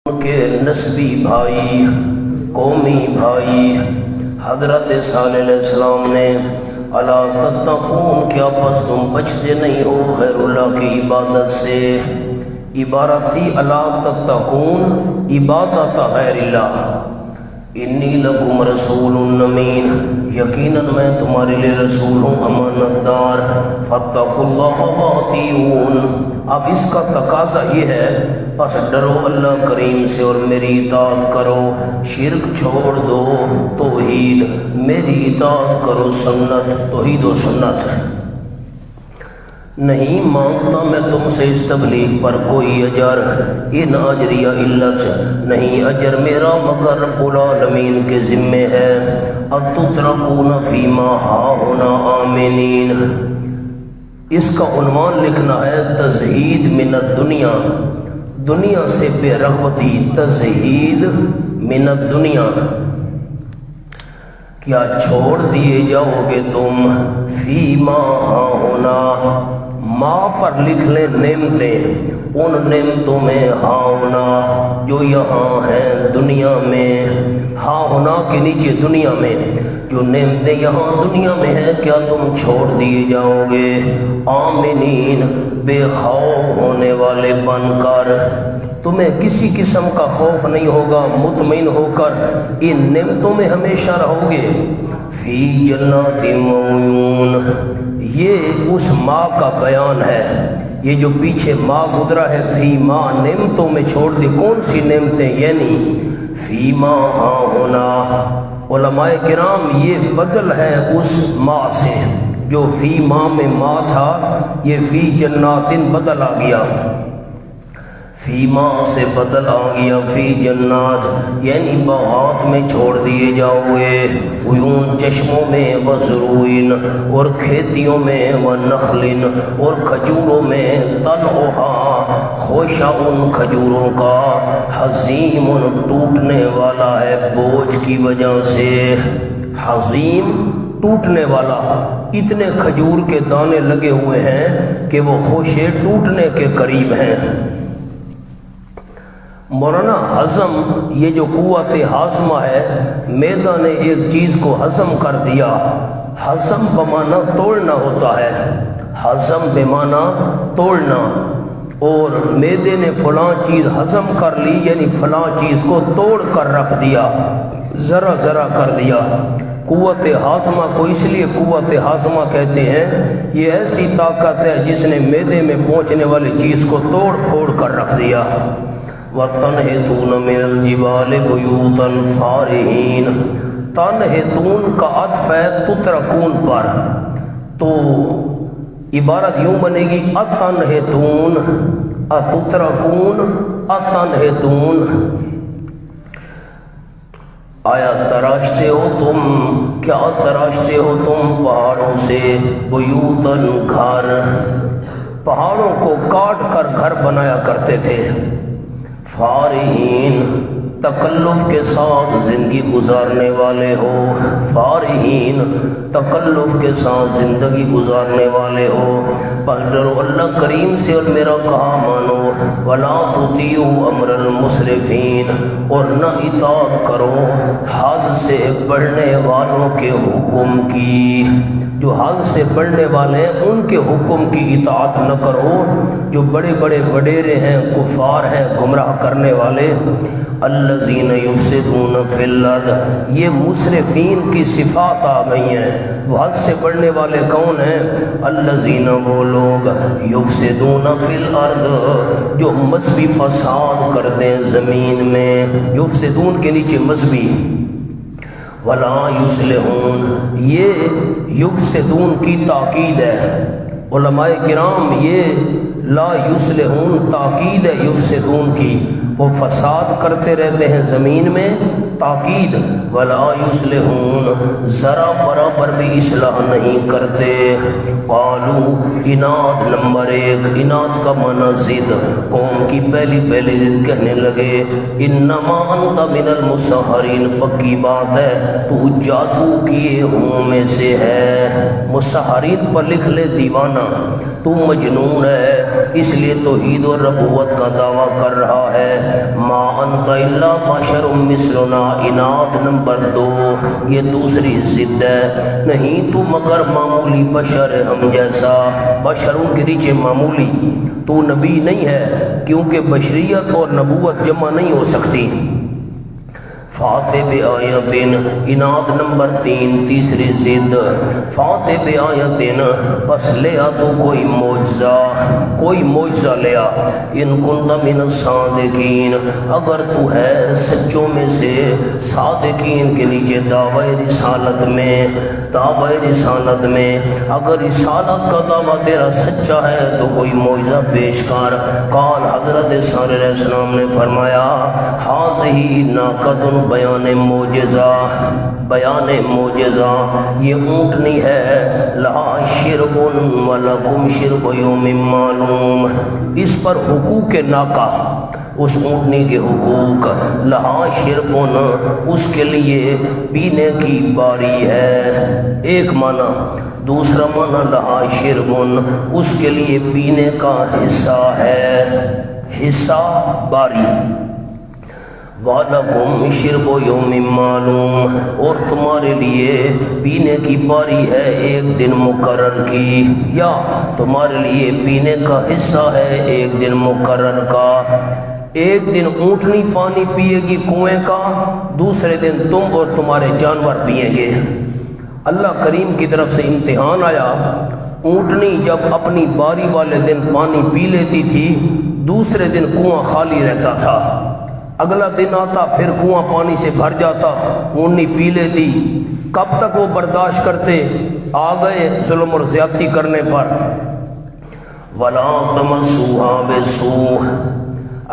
کے نسبی بھائی، قومی بھائی حضرت صالح علیہ السلام نے الا تتقون، کیا پس تم بچتے نہیں ہو غیر اللہ کی عبادت سے؟ عبارت تھی الا تتقون، عبادت غیر اللہ۔ انی لکم رسول امین، یقیناً میں تمہارے لیے رسول ہوں امانت دار۔ فاتقوا اللہ واطیعون، اب اس کا تقاضا یہ ہے بس ڈرو اللہ کریم سے اور میری اطاعت کرو، شرک چھوڑ دو، توحید، میری اطاعت کرو، سنت، توحید و سنت۔ نہیں مانگتا میں تم سے اس تبلیغ پر کوئی اجر، ان اجریہ الا، نہیں اجر میرا مگر رب العالمین کے ذمے ہے۔ اتترکون فیما ہاہنا آمنین، اس کا عنوان لکھنا ہے تزہید من الدنیا، دنیا سے بے رغبتی، تزہید من الدنیا۔ کیا چھوڑ دیے جاؤ گے تم فیما ہاہنا، ماں پر لکھ لیں نعمتیں، ان نعمتوں میں ہاؤنا جو یہاں ہیں دنیا میں، ہاؤنا کے نیچے دنیا میں جو نعمتیں یہاں دنیا میں ہیں، کیا تم چھوڑ دیے جاؤ گے آمنین، بے خوف ہونے والے بن کر؟ تمہیں کسی قسم کا خوف نہیں ہوگا، مطمئن ہو کر ان نعمتوں میں ہمیشہ رہو گے۔ فی جنات وعیون، یہ اس ماں کا بیان ہے، یہ جو پیچھے ماں گزرا ہے، فی ماں نعمتوں میں چھوڑ دی، کون سی نعمتیں؟ یعنی فی ماں ہاں ہونا، علماء کرام یہ بدل ہے اس ماں سے، جو فی ماں میں ماں تھا یہ فی جناتن بدل آ گیا، فی ماں سے بدل آ گیا فی جنات، یعنی باغات میں چھوڑ دیے جاؤ گے، عیون چشموں میں، وزروئن اور کھیتیوں میں، ونخلن اور کھجوروں میں، طلعھا خوشہ ان کھجوروں کا، حزیم ٹوٹنے والا ہے بوجھ کی وجہ سے، حزیم ٹوٹنے والا، اتنے کھجور کے دانے لگے ہوئے ہیں کہ وہ خوشے ٹوٹنے کے قریب ہیں۔ مولانا ہضم، یہ جو قوت ہاضمہ ہے، معدہ نے ایک چیز کو ہضم کر دیا، ہضم بمعنی توڑنا ہوتا ہے، ہضم بمعنی توڑنا، اور معدے نے فلاں چیز ہضم کر لی یعنی فلاں چیز کو توڑ کر رکھ دیا، ذرا ذرا کر دیا۔ قوت ہاضمہ کو اس لیے قوت ہاضمہ کہتے ہیں، یہ ایسی طاقت ہے جس نے معدے میں پہنچنے والی چیز کو توڑ پھوڑ کر رکھ دیا۔ وَتَنْحِتُونَ مِنَ الْجِبَالِ بُيُوتًا فَارِهِينَ، تنحتون کا عطف ہے تترکون پر، تو عبارت یوں بنے گی اتنحتون، اتترکون، اتنحتون، آیا تراشتے ہو تم، کیا تراشتے ہو تم پہاڑوں سے، بیوتن گھر، پہاڑوں کو کاٹ کر گھر بنایا کرتے تھے، فارہین تکلف کے ساتھ زندگی گزارنے والے ہو، فارہین تکلف کے ساتھ زندگی گزارنے والے ہو، بس ڈرو اللہ کریم سے اور میرا کہا مانو، ولا تطیعوا امر المسرفین، اور نہ اطاعت کرو حد سے بڑھنے والوں کے حکم کی، جو حد سے بڑھنے والے ہیں ان کے حکم کی اطاعت نہ کرو، جو بڑے بڑے وڈیرے ہیں، کفار ہیں، گمراہ کرنے والے۔ الذین یفسدون فی الارض، یہ مسرفین کی صفات آ گئی ہیں، وہ حد سے بڑھنے والے کون ہیں؟ الذین، وہ لوگ، یفسدون فی الارض، جو مذہبی فساد کرتے ہیں زمین میں، یفسدون کے نیچے مذہبی، ولا یصلحون، یہ یفسدون کی تاکید ہے، علماء کرام یہ لا یصلحون تاکید ہے یفسدون کی، وہ فساد کرتے رہتے ہیں زمین میں، تاکید، ولا یصلحون، ذرا برابر بھی اصلاح نہیں کرتے۔ قالو، اناد نمبر 1، اناد کا معنی ضد، قوم کی پہلی ضد کہنے لگے، انما انت من المسحرین، پکی بات ہے تو جادو کیے ہوں میں سے ہے، مسحرین پر لکھ لے دیوانہ، تو مجنون ہے، اس لیے توحید اور ربوت کا دعویٰ کر رہا ہے۔ ما انت الا بشر مثلنا، اناد نمبر 2، یہ دوسری ضد ہے، نہیں تو مگر معمولی بشر ہے ہم جیسا۔ بشروں کے نیچے معمولی، تو نبی نہیں ہے، کیونکہ بشریت اور نبوت جمع نہیں ہو سکتی۔ فاتح بآیتن، اناد نمبر 3، تیسری ضد، فاتح بآیتن، بس لے آ تو کوئی معجزہ لے آ، ان کنت من الصادقین، اگر تو ہے سچوں میں سے، صادقین کے نیچے دعوی رسالت میں، اگر رسالت کا دعویٰ تیرا سچا ہے تو کوئی معجزہ پیش کر۔ قال حضرت صالح علیہ السلام نے فرمایا، ہذہ ناقۃ، بیان معجزہ، یہ اونٹنی ہے، لہا شرب ولکم شرب یوم معلوم، اس پر حقوق ناقہ، اس اونٹنی کے حقوق، لہا شربن، اس کے لیے پینے کی باری ہے، ایک معنی۔ دوسرا معنی لہا شربن، اس کے لیے پینے کا حصہ ہے، حصہ باری۔ وَلَكُمْ شِرْبُ يَوْمٍ مَّعْلُومٍ، اور تمہارے لیے پینے کی باری ہے ایک دن مقرر کی، یا تمہارے لیے پینے کا حصہ ہے ایک دن مقرر کا۔ ایک دن اونٹنی پانی پیے گی کنویں کا، دوسرے دن تم اور تمہارے جانور پیئیں گے۔ اللہ کریم کی طرف سے امتحان آیا، اونٹنی جب اپنی باری والے دن پانی پی لیتی تھی، دوسرے دن کنواں خالی رہتا تھا، اگلا دن آتا پھر کنواں پانی سے بھر جاتا، اونٹنی پی لیتی۔ کب تک وہ برداشت کرتے؟ آ گئے ظلم اور زیادتی کرنے پر۔ وَلَا تَمَسُّوهَا بِسُوءٍ،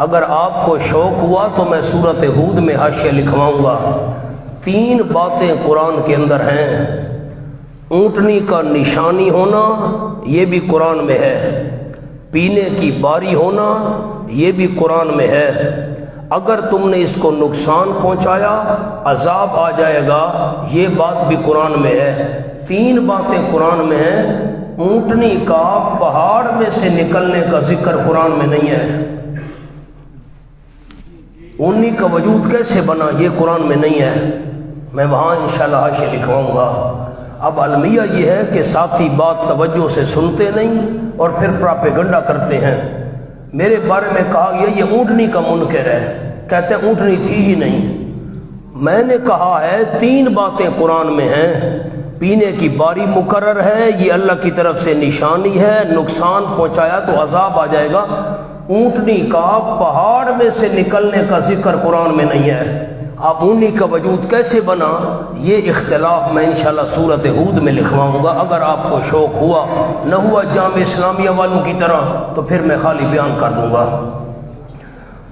اگر آپ کو شوق ہوا تو میں سورۃ ہود میں حاشیہ لکھواؤں گا۔ 3 باتیں قرآن کے اندر ہیں، اونٹنی کا نشانی ہونا یہ بھی قرآن میں ہے، پینے کی باری ہونا یہ بھی قرآن میں ہے، اگر تم نے اس کو نقصان پہنچایا عذاب آ جائے گا، یہ بات بھی قرآن میں ہے۔ 3 باتیں قرآن میں ہیں، اونٹنی کا پہاڑ میں سے نکلنے کا ذکر قرآن میں نہیں ہے، اونٹنی کا وجود کیسے بنا یہ قرآن میں نہیں ہے، میں وہاں انشاءاللہ حاشیہ لکھواؤں گا۔ اب المیہ یہ ہے کہ ساتھی بات توجہ سے سنتے نہیں اور پھر پراپیگنڈا کرتے ہیں۔ میرے بارے میں کہا گیا یہ اونٹنی کا منکر ہے، کہتے ہیں اونٹنی تھی ہی نہیں۔ میں نے کہا ہے 3 باتیں قرآن میں ہیں، پینے کی باری مقرر ہے، یہ اللہ کی طرف سے نشانی ہے، نقصان پہنچایا تو عذاب آ جائے گا۔ اونٹنی کا پہاڑ میں سے نکلنے کا ذکر قرآن میں نہیں ہے، اب اونٹنی کا وجود کیسے بنا یہ اختلاف میں انشاءاللہ سورۃ ہود میں لکھواؤں گا۔ اگر آپ کو شوق ہوا، نہ ہوا جامع اسلامیہ والوں کی طرح تو پھر میں خالی بیان کر دوں گا۔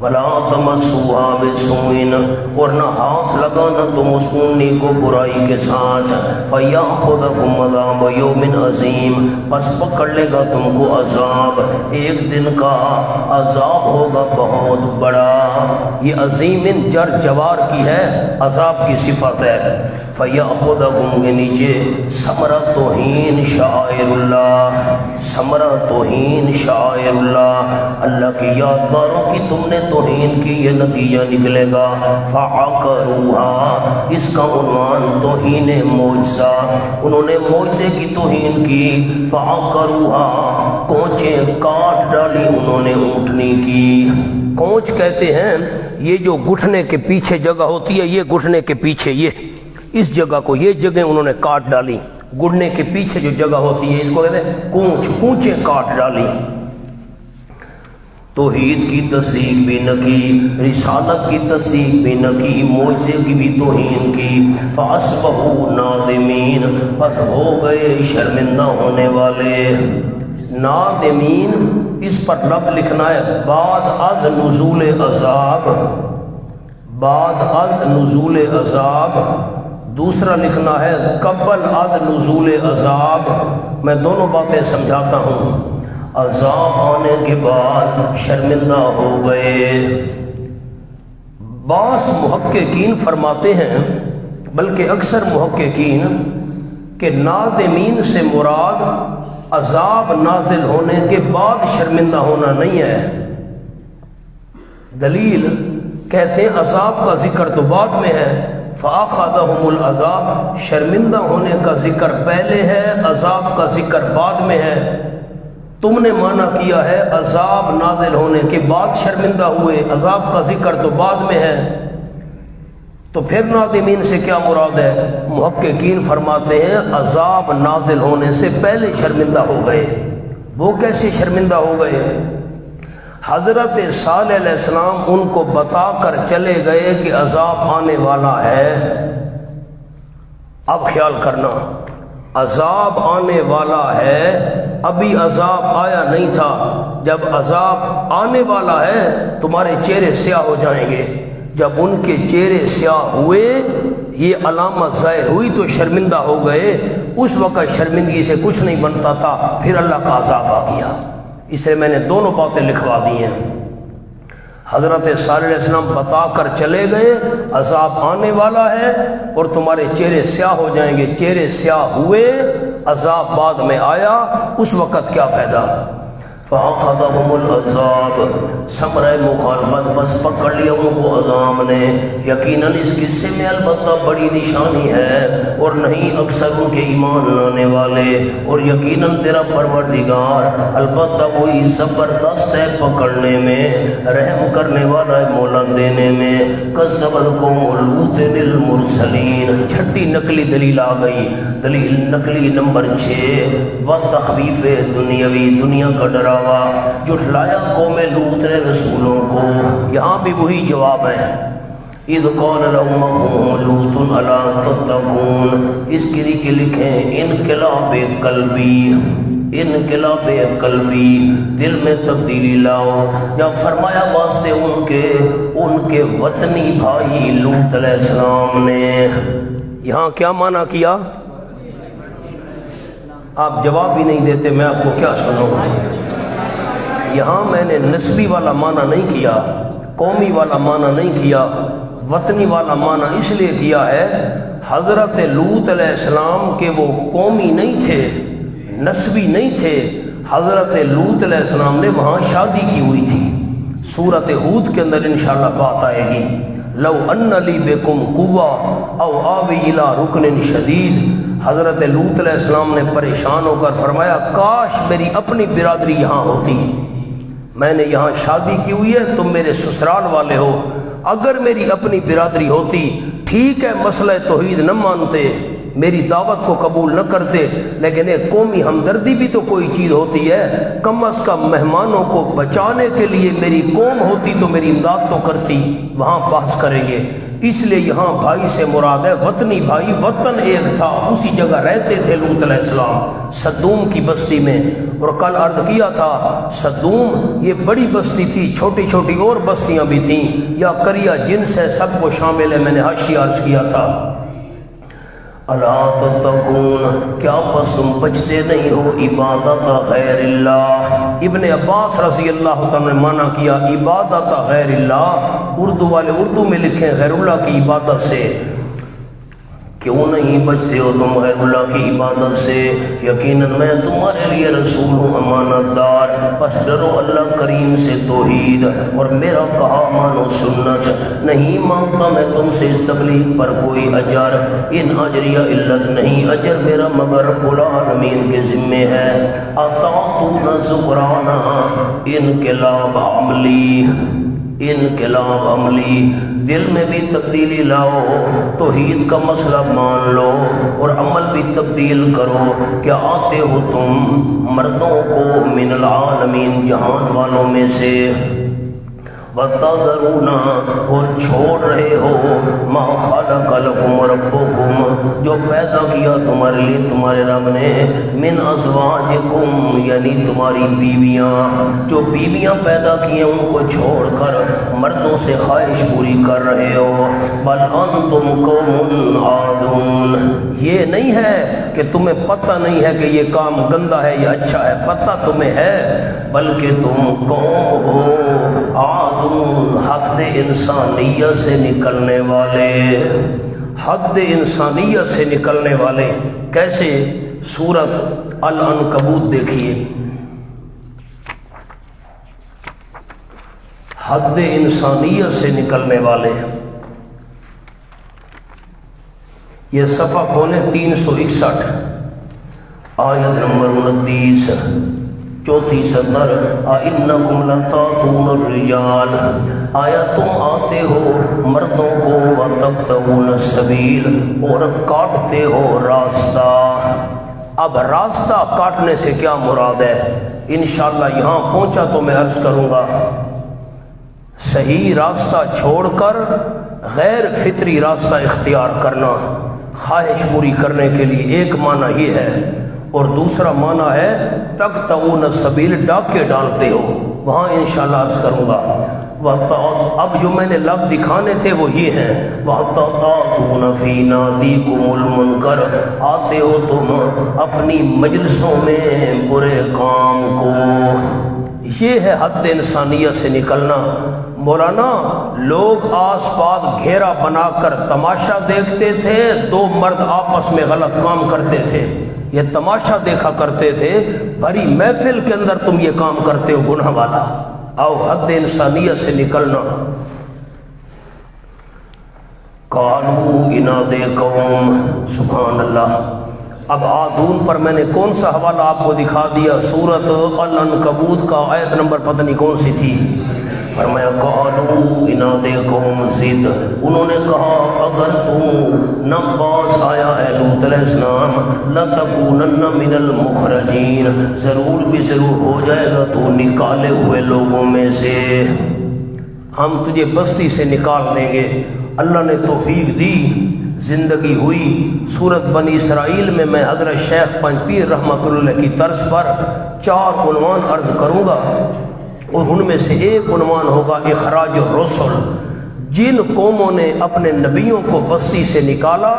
وَلَا تَمَسُّوهَا بِسُوءٍ، اور نہ ہاتھ لگانا تم اس اونٹنی کو برائی کے ساتھ، فَيَأْخُذَكُمْ عَذَابُ يَوْمٍ عَظِيمٍ، بس پکڑ لے گا تم کو عذاب، ایک دن کا عذاب ہوگا بہت بڑا۔ یہ عظیم جر جوار کی ہے، عذاب کی صفت ہے۔ فَيَأْخُذَكُمْ کے نیچے ثمرہ توہین شعائر اللہ، ثمرہ توہین شعائر اللہ، اللہ کی یادگاروں کی تم نے توہین کی، یہ نتیجہ نکلے گا۔ فَعَقَرُوهَا، اس کا عنوان توہین معجزہ، انہوں نے معجزے کی توہین کی۔ فَعَقَرُوهَا، کونچیں کاٹ ڈالی انہوں نے اونٹنی کی۔ کونچ کہتے ہیں یہ جو گھٹنے کے پیچھے جگہ ہوتی ہے، یہ گھٹنے کے پیچھے یہ اس جگہ کو، یہ جگہ انہوں نے کاٹ ڈالی، گھٹنے کے پیچھے جو جگہ ہوتی ہے اس کو کہتے ہیں کونچ، کونچیں کاٹ ڈالی۔ توحید کی تصدیق بھی نہ کی، رسالت کی تصدیق بھی نہ کی، معجزے کی بھی توہین کی۔ فَأَصْبَحُوا نَادِمِينَ، بس ہو گئے شرمندہ ہونے والے۔ نادمین اس پر لفظ لکھنا ہے بعد از نزول عذاب، بعد از نزول عذاب، دوسرا لکھنا ہے قبل از نزول عذاب۔ میں دونوں باتیں سمجھاتا ہوں، عذاب آنے کے بعد شرمندہ ہو گئے۔ بعض محققین فرماتے ہیں، بلکہ اکثر محققین، کہ نادمین سے مراد عذاب نازل ہونے کے بعد شرمندہ ہونا نہیں ہے۔ دلیل کہتے ہیں عذاب کا ذکر تو بعد میں ہے، فَأَخَذَهُمُ الْعَذَابُ، شرمندہ ہونے کا ذکر پہلے ہے، عذاب کا ذکر بعد میں ہے۔ تم نے مانا کیا ہے عذاب نازل ہونے کے بعد شرمندہ ہوئے، عذاب کا ذکر تو بعد میں ہے، تو پھر نادمین سے کیا مراد ہے؟ محققین فرماتے ہیں عذاب نازل ہونے سے پہلے شرمندہ ہو گئے۔ وہ کیسے شرمندہ ہو گئے؟ حضرت صالح علیہ السلام ان کو بتا کر چلے گئے کہ عذاب آنے والا ہے۔ اب خیال کرنا، عذاب آنے والا ہے، ابھی عذاب آیا نہیں تھا۔ جب عذاب آنے والا ہے تمہارے چہرے سیاہ ہو جائیں گے۔ جب ان کے چہرے سیاہ ہوئے، یہ علامت ظاہر ہوئی تو شرمندہ ہو گئے۔ اس وقت شرمندگی سے کچھ نہیں بنتا تھا، پھر اللہ کا عذاب آ گیا۔ اس لیے میں نے دونوں باتیں لکھوا دی ہیں۔ حضرت صالح علیہ السلام بتا کر چلے گئے عذاب آنے والا ہے اور تمہارے چہرے سیاہ ہو جائیں گے۔ چہرے سیاہ ہوئے، عذاب بعد میں آیا، اس وقت کیا فائدہ؟ فَأَخَذَهُمُ الْعَذَابُ، ثمرۂ مخالفت، بس پکڑ لیا ان کو عذاب نے۔ یقیناً اس قصے میں البتہ بڑی نشانی ہے، اور نہیں اکثر ان کے ایمان لانے والے، اور یقیناً تیرا پروردگار البتہ وہی زبردست ہے پکڑنے میں، رحم کرنے والا ہے مہلت دینے میں۔ کذبت قوم لوط المرسلین، چھٹی نقلی دلیل آ گئی۔ دلیل نقلی نمبر 6، وتخویف دنیاوی، دنیا کا ڈرا، جھٹلایا قوم لوط نے رسولوں کو۔ یہاں بھی وہی جواب ہے، اذ قال لهم اخوهم لوط الا تتقون۔ اس کے نیچے لکھیں انقلاب قلبی، انقلاب قلبی، دل میں تبدیلی لاؤ۔ جب فرمایا واسطے ان کے وطنی بھائی لوط علیہ السلام نے، یہاں کیا معنی کیا؟ آپ جواب بھی نہیں دیتے، میں آپ کو کیا سناؤں؟ یہاں میں نے نسبی والا معنی نہیں کیا، قومی والا معنی نہیں کیا، وطنی والا معنی اس لیے کیا ہے، حضرت لوط علیہ السلام کے وہ قومی نہیں تھے، نسبی نہیں تھے۔ حضرت لوط علیہ السلام نے وہاں شادی کی ہوئی تھی۔ سورۃ ہود کے اندر انشاءاللہ بات آئے گی، لو ان لی بکم قوہ او آوی الی رکن شدید۔ حضرت لوط علیہ السلام نے پریشان ہو کر فرمایا کاش میری اپنی برادری یہاں ہوتی، میں نے یہاں شادی کی ہوئی ہے، تم میرے سسرال والے ہو، اگر میری اپنی برادری ہوتی ٹھیک ہے، مسئلہ توحید نہ مانتے، میری دعوت کو قبول نہ کرتے، لیکن ایک قومی ہمدردی بھی تو کوئی چیز ہوتی ہے، کم از کم مہمانوں کو بچانے کے لیے میری قوم ہوتی تو میری امداد تو کرتی۔ وہاں بحث کریں گے، اس لیے یہاں بھائی سے مراد ہے وطنی بھائی، وطن ایک تھا، اسی جگہ رہتے تھے لوط علیہ السلام، صدوم کی بستی میں۔ اور کل عرض کیا تھا صدوم یہ بڑی بستی تھی، چھوٹی چھوٹی اور بستیاں بھی تھیں، یا قریہ جنس ہے، سب کو شامل ہے، میں نے حاشیہ عرض کیا تھا۔ الا تتقون، کیا پس تم بچتے نہیں ہو عبادت غیر اللہ؟ ابن عباس رضی اللہ تعالیٰ نے مانا کیا عبادت غیر اللہ، اردو والے اردو میں لکھیں غیر اللہ کی عبادت سے۔ کیوں نہیں بچتے ہو تم غیر اللہ کی عبادت سے؟ یقیناً میں تمہارے لیے رسول ہوں، امانت دار، بس ڈرو اللہ کریم سے توحید اور میرا کہا مانو سنت۔ نہیں مانگتا میں تم سے اس تبلیغ پر کوئی اجر، ان اجریہ علت نہیں، اجر میرا مگر رب العالمین کے ذمے ہے۔ اطاعتون ذکرانا، انقلاب عملی، انقلاب عملی، دل میں بھی تبدیلی لاؤ، توحید کا مسئلہ مان لو اور عمل بھی تبدیل کرو۔ کیا آتے ہو تم مردوں کو من العالمین، جہان والوں میں سے، وَتَذَرُونَ، اور چھوڑ رہے ہو، مَا خَلَقَ لَكُمْ رَبُّكُمْ، جو پیدا کیا تمہارے لیے تمہارے رب نے، مِنْ أَزْوَاجِكُمْ، یعنی تمہاری بیویاں، جو بیویاں پیدا کی ہیں ان کو چھوڑ کر مردوں سے خواہش پوری کر رہے ہو۔ بَلْ أَنْتُمْ قَوْمٌ عَادُونَ، یہ نہیں ہے کہ تمہیں پتہ نہیں ہے کہ یہ کام گندہ ہے یا اچھا ہے، پتہ تمہیں ہے، بلکہ تم قوم ہو عاد، حد انسانیت سے نکلنے والے، حد انسانیت سے نکلنے والے۔ کیسے؟ سورت العنکبوت دیکھیے، حد انسانیت سے نکلنے والے، یہ صفحہ کھولیں 361 آیت نمبر 29 چوتھی سطر، اِنَّكُمْ لَتَأْتُونَ الرِّجَالَ، آیا تم آتے ہو مردوں کو، وَتَبْتَغُونَ السَّبِيلَ، اور کاٹتے ہو راستہ۔ اب راستہ کاٹنے سے کیا مراد ہے؟ انشاءاللہ یہاں پہنچا تو میں عرض کروں گا، صحیح راستہ چھوڑ کر غیر فطری راستہ اختیار کرنا خواہش پوری کرنے کے لیے ایک معنی یہ ہے، اور دوسرا معنی ہے تقطعون السبیل، ڈاکے ڈالتے ہو، وہاں انشاءاللہ عرض کروں گا۔ اب جو میں نے لفظ دکھانے تھے وہ یہ ہیں، وَتَطَاعُونَ فِي نَادِيكُمُ الْمُنْكَرَ، آتے ہو تم اپنی مجلسوں میں برے کام کو۔ یہ ہے حد انسانیت سے نکلنا۔ مولانا لوگ آس پاس گھیرا بنا کر تماشا دیکھتے تھے، دو مرد آپس میں غلط کام کرتے تھے، یہ تماشا دیکھا کرتے تھے، بھری محفل کے اندر تم یہ کام کرتے ہو گناہ والا۔ آؤ حد انسانیت سے نکلنا۔ قالوا اناد قوم، سبحان اللہ۔ اب عادون پر میں نے کون سا حوالہ آپ کو دکھا دیا، سورۃ العنکبوت کا آیت نمبر پتہ نہیں کون سی تھی، فرمایا قالوا اناد قوم زد، انہوں نے کہا اگر تم نہ پاس آیا اے لوط علیہ السلام، لتکونن من المخرجین، ضرور بھی ضرور ہو جائے گا تو نکالے ہوئے لوگوں میں سے، ہم تجھے بستی سے نکال دیں گے۔ اللہ نے توفیق دی، زندگی ہوئی۔ سورت بنی اسرائیل میں میں حضرت شیخ پنجپیر رحمۃ اللہ کی طرز پر 4 عنوان عرض کروں گا، اور ان میں سے ایک عنوان ہوگا اخراج الرسل، جن قوموں نے اپنے نبیوں کو بستی سے نکالا،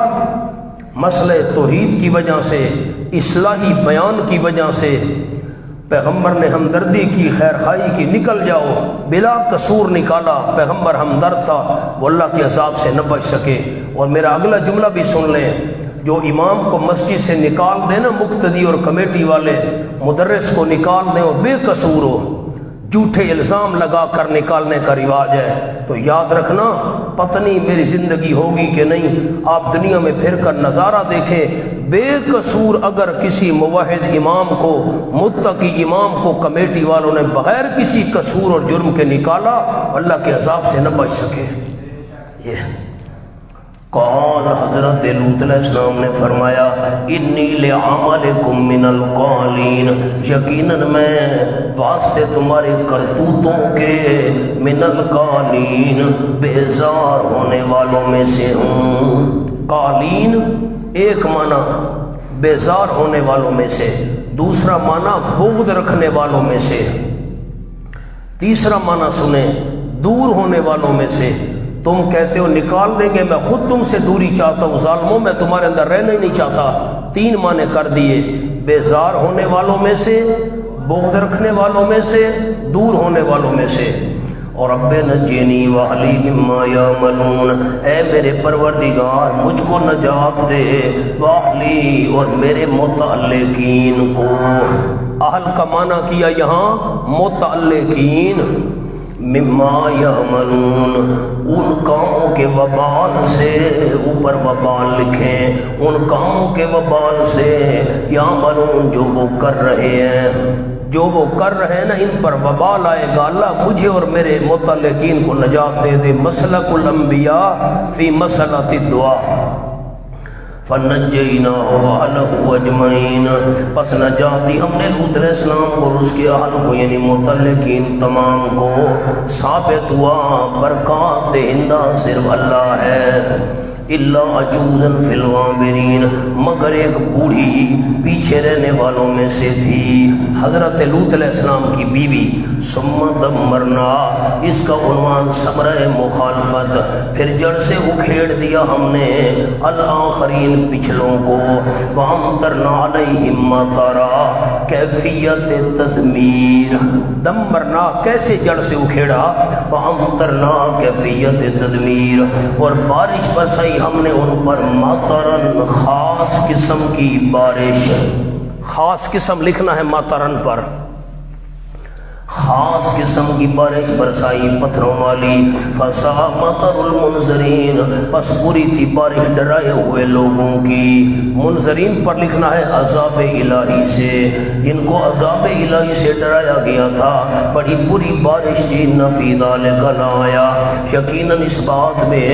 مسئلہ توحید کی وجہ سے، اصلاحی بیان کی وجہ سے، پیغمبر نے ہمدردی کی، خیر خواہی کی، نکل جاؤ، بلا قصور نکالا، پیغمبر ہمدرد تھا، وہ اللہ کے عذاب سے نہ بچ سکے۔ اور میرا اگلا جملہ بھی سن لیں، جو امام کو مسجد سے نکال دیں نا، مقتدی اور کمیٹی والے، مدرس کو نکال دیں اور بے قصور ہو، جھوٹے الزام لگا کر نکالنے کا رواج ہے، تو یاد رکھنا پتہ نہیں میری زندگی ہوگی کہ نہیں۔ آپ دنیا میں پھر کر نظارہ دیکھیں، بے قصور اگر کسی موحد امام کو، متقی امام کو کمیٹی والوں نے بغیر کسی قصور اور جرم کے نکالا، اللہ کے عذاب سے نہ بچ سکے۔ یہ قال، حضرت لوط علیہ السلام نے فرمایا، انی لعملکم من القالین، یقیناً میں واسطے تمہارے کرتوتوں کے، من القالین، بیزار ہونے والوں میں سے ہوں۔ قالین ایک معنی بیزار ہونے والوں میں سے، دوسرا معنی بغض رکھنے والوں میں سے، تیسرا معنی سنیں دور ہونے والوں میں سے۔ تم کہتے ہو نکال دیں گے، میں خود تم سے دوری چاہتا ہوں، ظالموں میں تمہارے اندر رہنا ہی نہیں چاہتا۔ 3 معنی کر دیے، بیزار ہونے والوں میں سے، بغض رکھنے والوں میں سے، دور ہونے والوں میں سے۔ اور رب نجنی واہلی مما یعملون، اے میرے پروردگار مجھ کو نجات دے، واہلی، اور میرے متعلقین کو۔ اہل کا معنی کیا یہاں متعلقین، مما یعملون، ان کاموں کے وبال سے، اوپر وبال لکھیں، ان کاموں کے وبال سے، یعملون، جو وہ کر رہے ہیں، جو وہ کر رہے ہیں نا، ان پر وبال آئے گا۔ اللہ مجھے اور میرے متعلقین کو نجات دے دے۔ مسلک الانبیاء فی مسلۃ الدعاء، فَنَجَّيْنَاهُ وَأَهْلَهُ أَجْمَعِينَ، پس نجات دی ہم نے لوط علیہ السلام کو اور اس کے اہل کو، یعنی متعلقین تمام کو۔ ثابت ہوا برکات دہندہ صرف اللہ ہے۔ الا عجوزا فی الغابرین، مگر ایک بوڑھی پیچھے رہنے والوں میں سے تھی، حضرت لوط علیہ السلام کی بیوی۔ ثم دمرنا، اس کا عنوان ثمرہ مخالفت، پھر جڑ سے اکھیڑ دیا ہم نے، الآخرین، پچھلوں کو۔ وامطرنا علیہم مطرا، کیفیت تدمیر، دمرنا کیسے جڑ سے اکھیڑا، وامطرنا کیفیت تدمیر، اور بارش برسائی ہم نے ان پر مطرن، خاص قسم کی بارش۔ خاص قسم لکھنا ہے ماترن پر، خاص قسم کی بارش برسائی پتھروں والی، فسا مطر المنذرین، بس بری تھی بارش ڈرائے ہوئے لوگوں کی۔ منذرین پر لکھنا ہے عذاب الہی سے، جن کو عذاب الہی سے ڈرایا گیا تھا، بڑی بری بارش تھی۔ نہ فی ذالک لآیا، یقیناً اس بات میں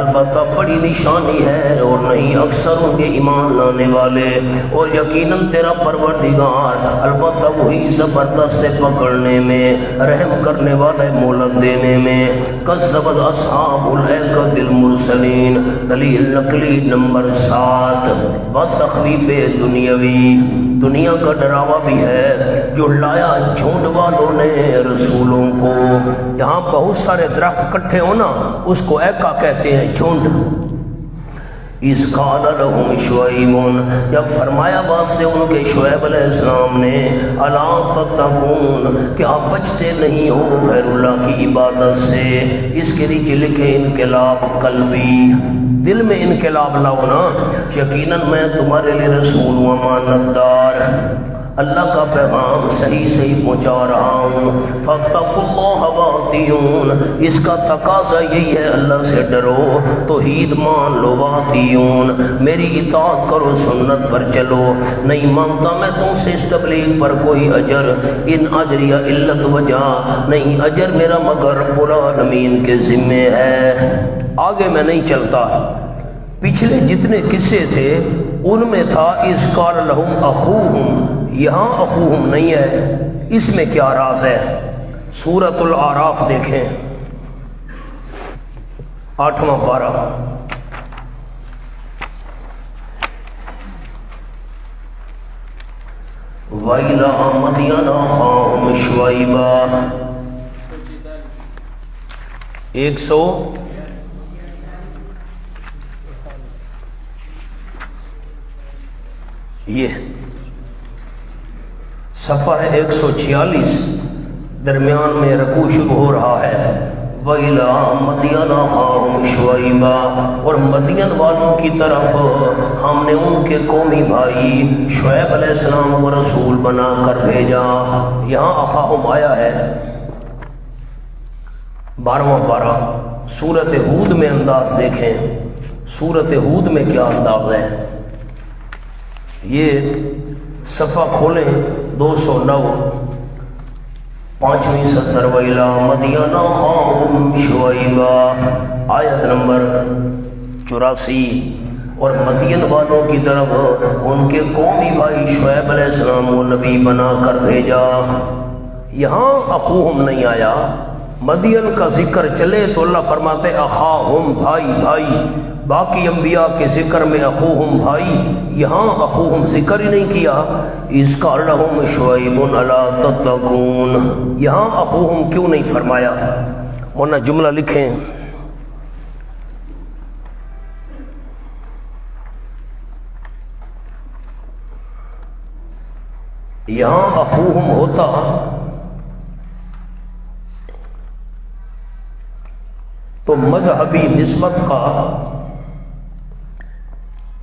البتہ بڑی نشانی ہے، اور نہیں اکثر ان کے ایمان لانے والے، اور یقیناً تیرا پروردگار البتہ وہی زبردست سے پکڑنے میں، رحم کرنے والا مہلت دینے میں۔ کذبت اصحاب الایکۃ المرسلین، دلیل نقلی نمبر 7۔ بتخویف دنیاوی، دنیا کا ڈراوا بھی ہے جو لایا جھونڈ والوں نے رسولوں کو۔ یہاں بہت سارے درخت اکٹھے ہونا اس کو ایکا کہتے ہیں، جھونڈ۔ اِذ قال لهم شعیب، جب فرمایا بات سے ان کے شعیب علیہ السلام نے، الا تتقون، کہ آپ بچتے نہیں ہو غیر اللہ کی عبادت سے۔ اس کے نیچے لکھے انقلاب قلبی، دل میں انقلاب لاؤ نا، یقیناً میں تمہارے لیے رسول و امانت دار، اللہ کا پیغام صحیح صحیح پہنچا رہا ہوں۔ فاتقوا اللہ واطیعون، اس کا تقاضا یہی ہے اللہ سے ڈرو، توحید مان لو، واطیعون میری اطاعت کرو، سنت پر چلو۔ نہیں مانگتا میں تم سے اس تبلیغ پر کوئی اجر، ان اجری الا وجہ، نہیں اجر میرا مگر رب العالمین کے ذمے ہے، آگے میں نہیں چلتا۔ پچھلے جتنے قصے تھے ان میں تھا اذ قال لهم اخوہم، یہاں اخوہم نہیں ہے، اس میں کیا راز ہے؟ سورۃ الاعراف دیکھیں، 8واں پارہ۔ وَإِلَىٰ مَدْيَنَ أَخَاهُمْ شُعَيْبًا، 100 یہ صفحہ ہے 146، درمیان میں رکوع شروع ہو رہا ہے۔ وَإِلَىٰ مَدْيَنَ أَخَاهُمْ شُعَيْبًا، اور مدین والوں کی طرف ہم نے ان کے قومی بھائی شعیب علیہ السلام کو رسول بنا کر بھیجا۔ یہاں اخاہم آیا ہے، 12واں پارہ۔ سورۃ ہود میں انداز دیکھیں، سورۃ ہود میں کیا انداز ہے، یہ صفحہ کھولیں 209، 5ویں سطر۔ وَإِلَىٰ مَدْيَنَ أَخَاهُمْ شُعَيْبًا، آیت نمبر 84۔ اور مدین والوں کی طرف ان کے قومی بھائی شعیب علیہ السلام کو نبی بنا کر بھیجا۔ یہاں اخوہم نہیں آیا، مدین کا ذکر چلے تو اللہ فرماتے اخاہم، بھائی بھائی، باقی انبیاء کے ذکر میں اخوہم بھائی، یہاں اخوہم ذکر ہی نہیں کیا۔ اذ قال لهم شعیب الا تتقون، یہاں اخوہم کیوں نہیں فرمایا؟ ورنہ جملہ لکھیں، یہاں اخوہم ہوتا تو مذہبی نسبت کا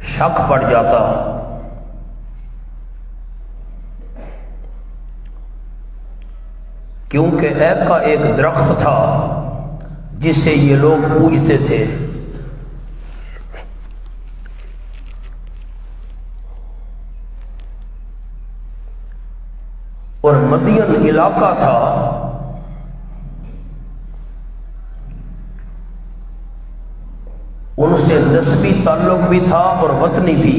شک پڑ جاتا، کیونکہ ایک کا ایک درخت تھا جسے یہ لوگ پوجتے تھے، اور مدین علاقہ تھا ان سے نسبی تعلق بھی تھا اور وطنی بھی،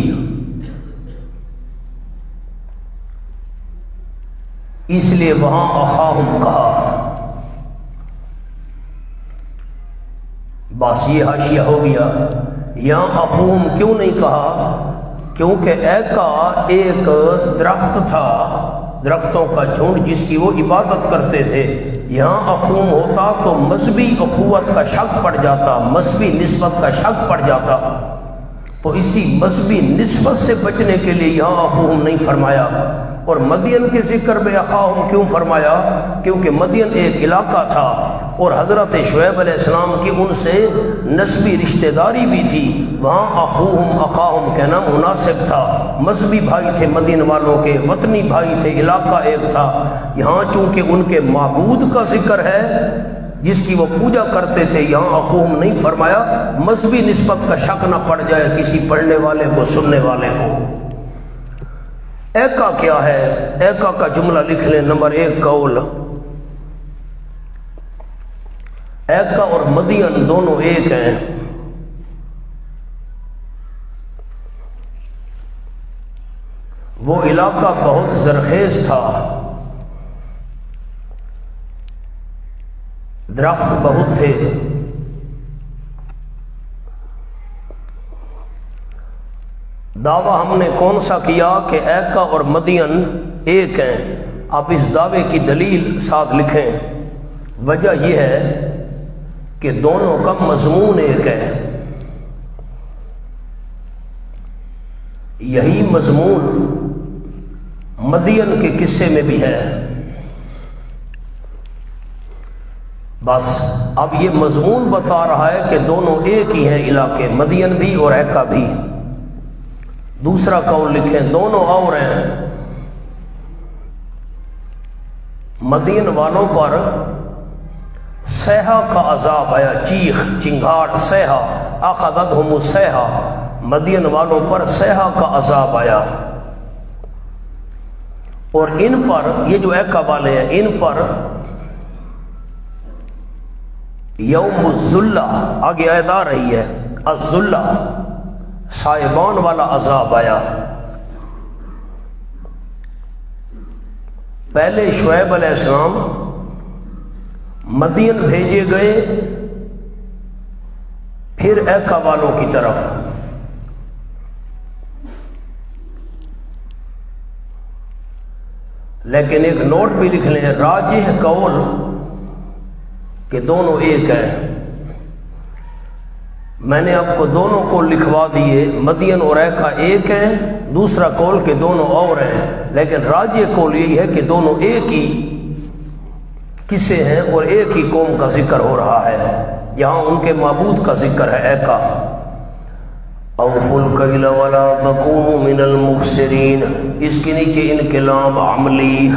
اس لیے وہاں اخاہم کہا۔ بس یہ حاشیہ ہو گیا، یہاں اخوہم کیوں نہیں کہا؟ کیونکہ ایک کا ایک درخت تھا، درختوں کا جھنڈ جس کی وہ عبادت کرتے تھے۔ یہاں اخوہم ہوتا تو مذہبی اخوت کا شک پڑ جاتا، مذہبی نسبت کا شک پڑ جاتا، تو اسی مذہبی نسبت سے بچنے کے لیے یہاں اخوہم نہیں فرمایا، اور مدین کے ذکر میں اخاہم کیوں فرمایا؟ کیونکہ مدین ایک علاقہ تھا اور حضرت شعیب علیہ السلام کی ان سے نسبی رشتہ داری بھی تھی، وہاں اخوہم اخاہم کہنا مناسب تھا۔ مذہبی بھائی تھے مدین والوں کے، وطنی بھائی تھے، علاقہ ایک تھا۔ یہاں چونکہ ان کے معبود کا ذکر ہے جس کی وہ پوجا کرتے تھے، یہاں اخوہم نہیں فرمایا، مذہبی نسبت کا شک نہ پڑ جائے کسی پڑھنے والے کو، سننے والے کو۔ ایکا کیا ہے؟ ایکا کا جملہ لکھ لیں، نمبر 1 قول۔ ایکا اور مدین دونوں ایک ہیں۔ وہ علاقہ بہت زرخیز تھا، درخت بہت تھے، دعویٰ ہم نے کون سا کیا کہ ایکا اور مدین ایک ہیں۔ آپ اس دعوے کی دلیل ساتھ لکھیں۔ وجہ یہ ہے کہ دونوں کا مضمون ایک ہے، یہی مضمون مدین کے قصے میں بھی ہے۔ بس اب یہ مضمون بتا رہا ہے کہ دونوں ایک ہی ہیں علاقے، مدین بھی اور ایکا بھی۔ دوسرا قول لکھیں، دونوں اور ہیں۔ مدین والوں پر صیحہ کا عذاب آیا، چیخ چنگھاڑ، صیحہ، اخذتہم الصیحہ، مدین والوں پر صیحہ کا عذاب آیا۔ اور ان پر، یہ جو ایکا والے ہیں، ان پر یوم الذلہ، آگے آیت آ رہی ہے، الذلہ، سائبان والا عذاب آیا۔ پہلے شعیب علیہ السلام مدین بھیجے گئے، پھر ایکا والوں کی طرف۔ لیکن ایک نوٹ بھی لکھ لیں، راجح قول کہ دونوں ایک ہیں۔ میں نے آپ کو دونوں کو لکھوا دیے، مدین اور ایکا ایک ہیں، دوسرا قول کہ دونوں اور ہیں، لیکن راجح قول یہی ہے کہ دونوں ایک ہی قصے ہیں اور ایک ہی قوم کا ذکر ہو رہا ہے، جہاں ان کے معبود کا ذکر ہے، ایکا۔ اوفوا الکیل ولا تکونوا من المخسرین، اس کے نیچے انقلاب عملی،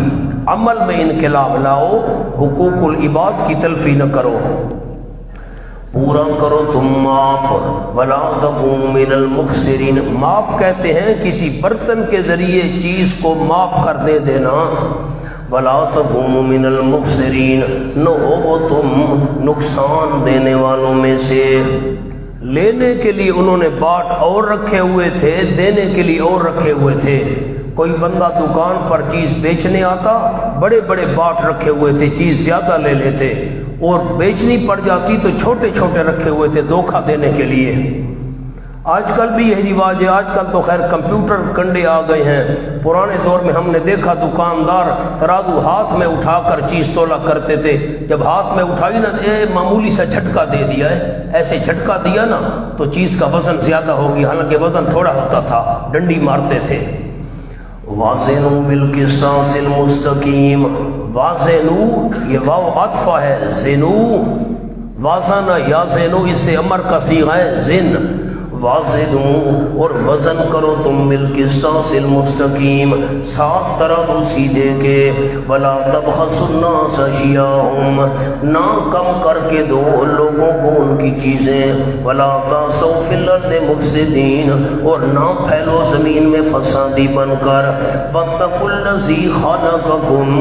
عمل میں انقلاب لاؤ، حقوق العباد کی تلفی نہ کرو، پورا کرو تم ماپ، ولا تکونوا من المخسرین، ماپ کہتے ہیں کسی برتن کے ذریعے چیز کو ماپ کر دے دینا، ولا تکونوا من المخسرین، نہ ہو تم نقصان دینے والوں میں سے۔ لینے کے لیے انہوں نے باٹ اور رکھے ہوئے تھے، دینے کے لیے اور رکھے ہوئے تھے۔ کوئی بندہ دکان پر چیز بیچنے آتا، بڑے بڑے باٹ رکھے ہوئے تھے، چیز زیادہ لے لیتے، اور بیچنی پڑ جاتی تو چھوٹے چھوٹے رکھے ہوئے تھے دھوکہ دینے کے لیے۔ آج کل بھی یہی رواج ہے، آج کل تو خیر کمپیوٹر کنڈے آ گئے ہیں، پرانے دور میں ہم نے دیکھا دکاندار ترازو ہاتھ میں اٹھا کر چیز تولا کرتے تھے، جب ہاتھ میں اٹھائی نا، معمولی سا جھٹکا دے دیا ہے، ایسے جھٹکا دیا نا تو چیز کا وزن زیادہ ہوگی، حالانکہ وزن تھوڑا ہوتا تھا، ڈنڈی مارتے تھے۔ وازنوا بالقسطاس المستقیم، وازنوا یہ واو عطف ہے، زنو، وازن یا زنو اس سے امر کا صیغہ ہے، زن، وازنوا اور وزن کرو تم بالقسطاس المستقیم، سات ترازو سیدھے کے، ولا تبخسوا الناس اشیاءهم، نہ کم کر کے دو لوگوں کو ان کی چیزیں، ولا تعثوا فی الارض مفسدین، اور نہ پھیلو زمین میں فسادی بن کر، واتقوا الذی خلقکم،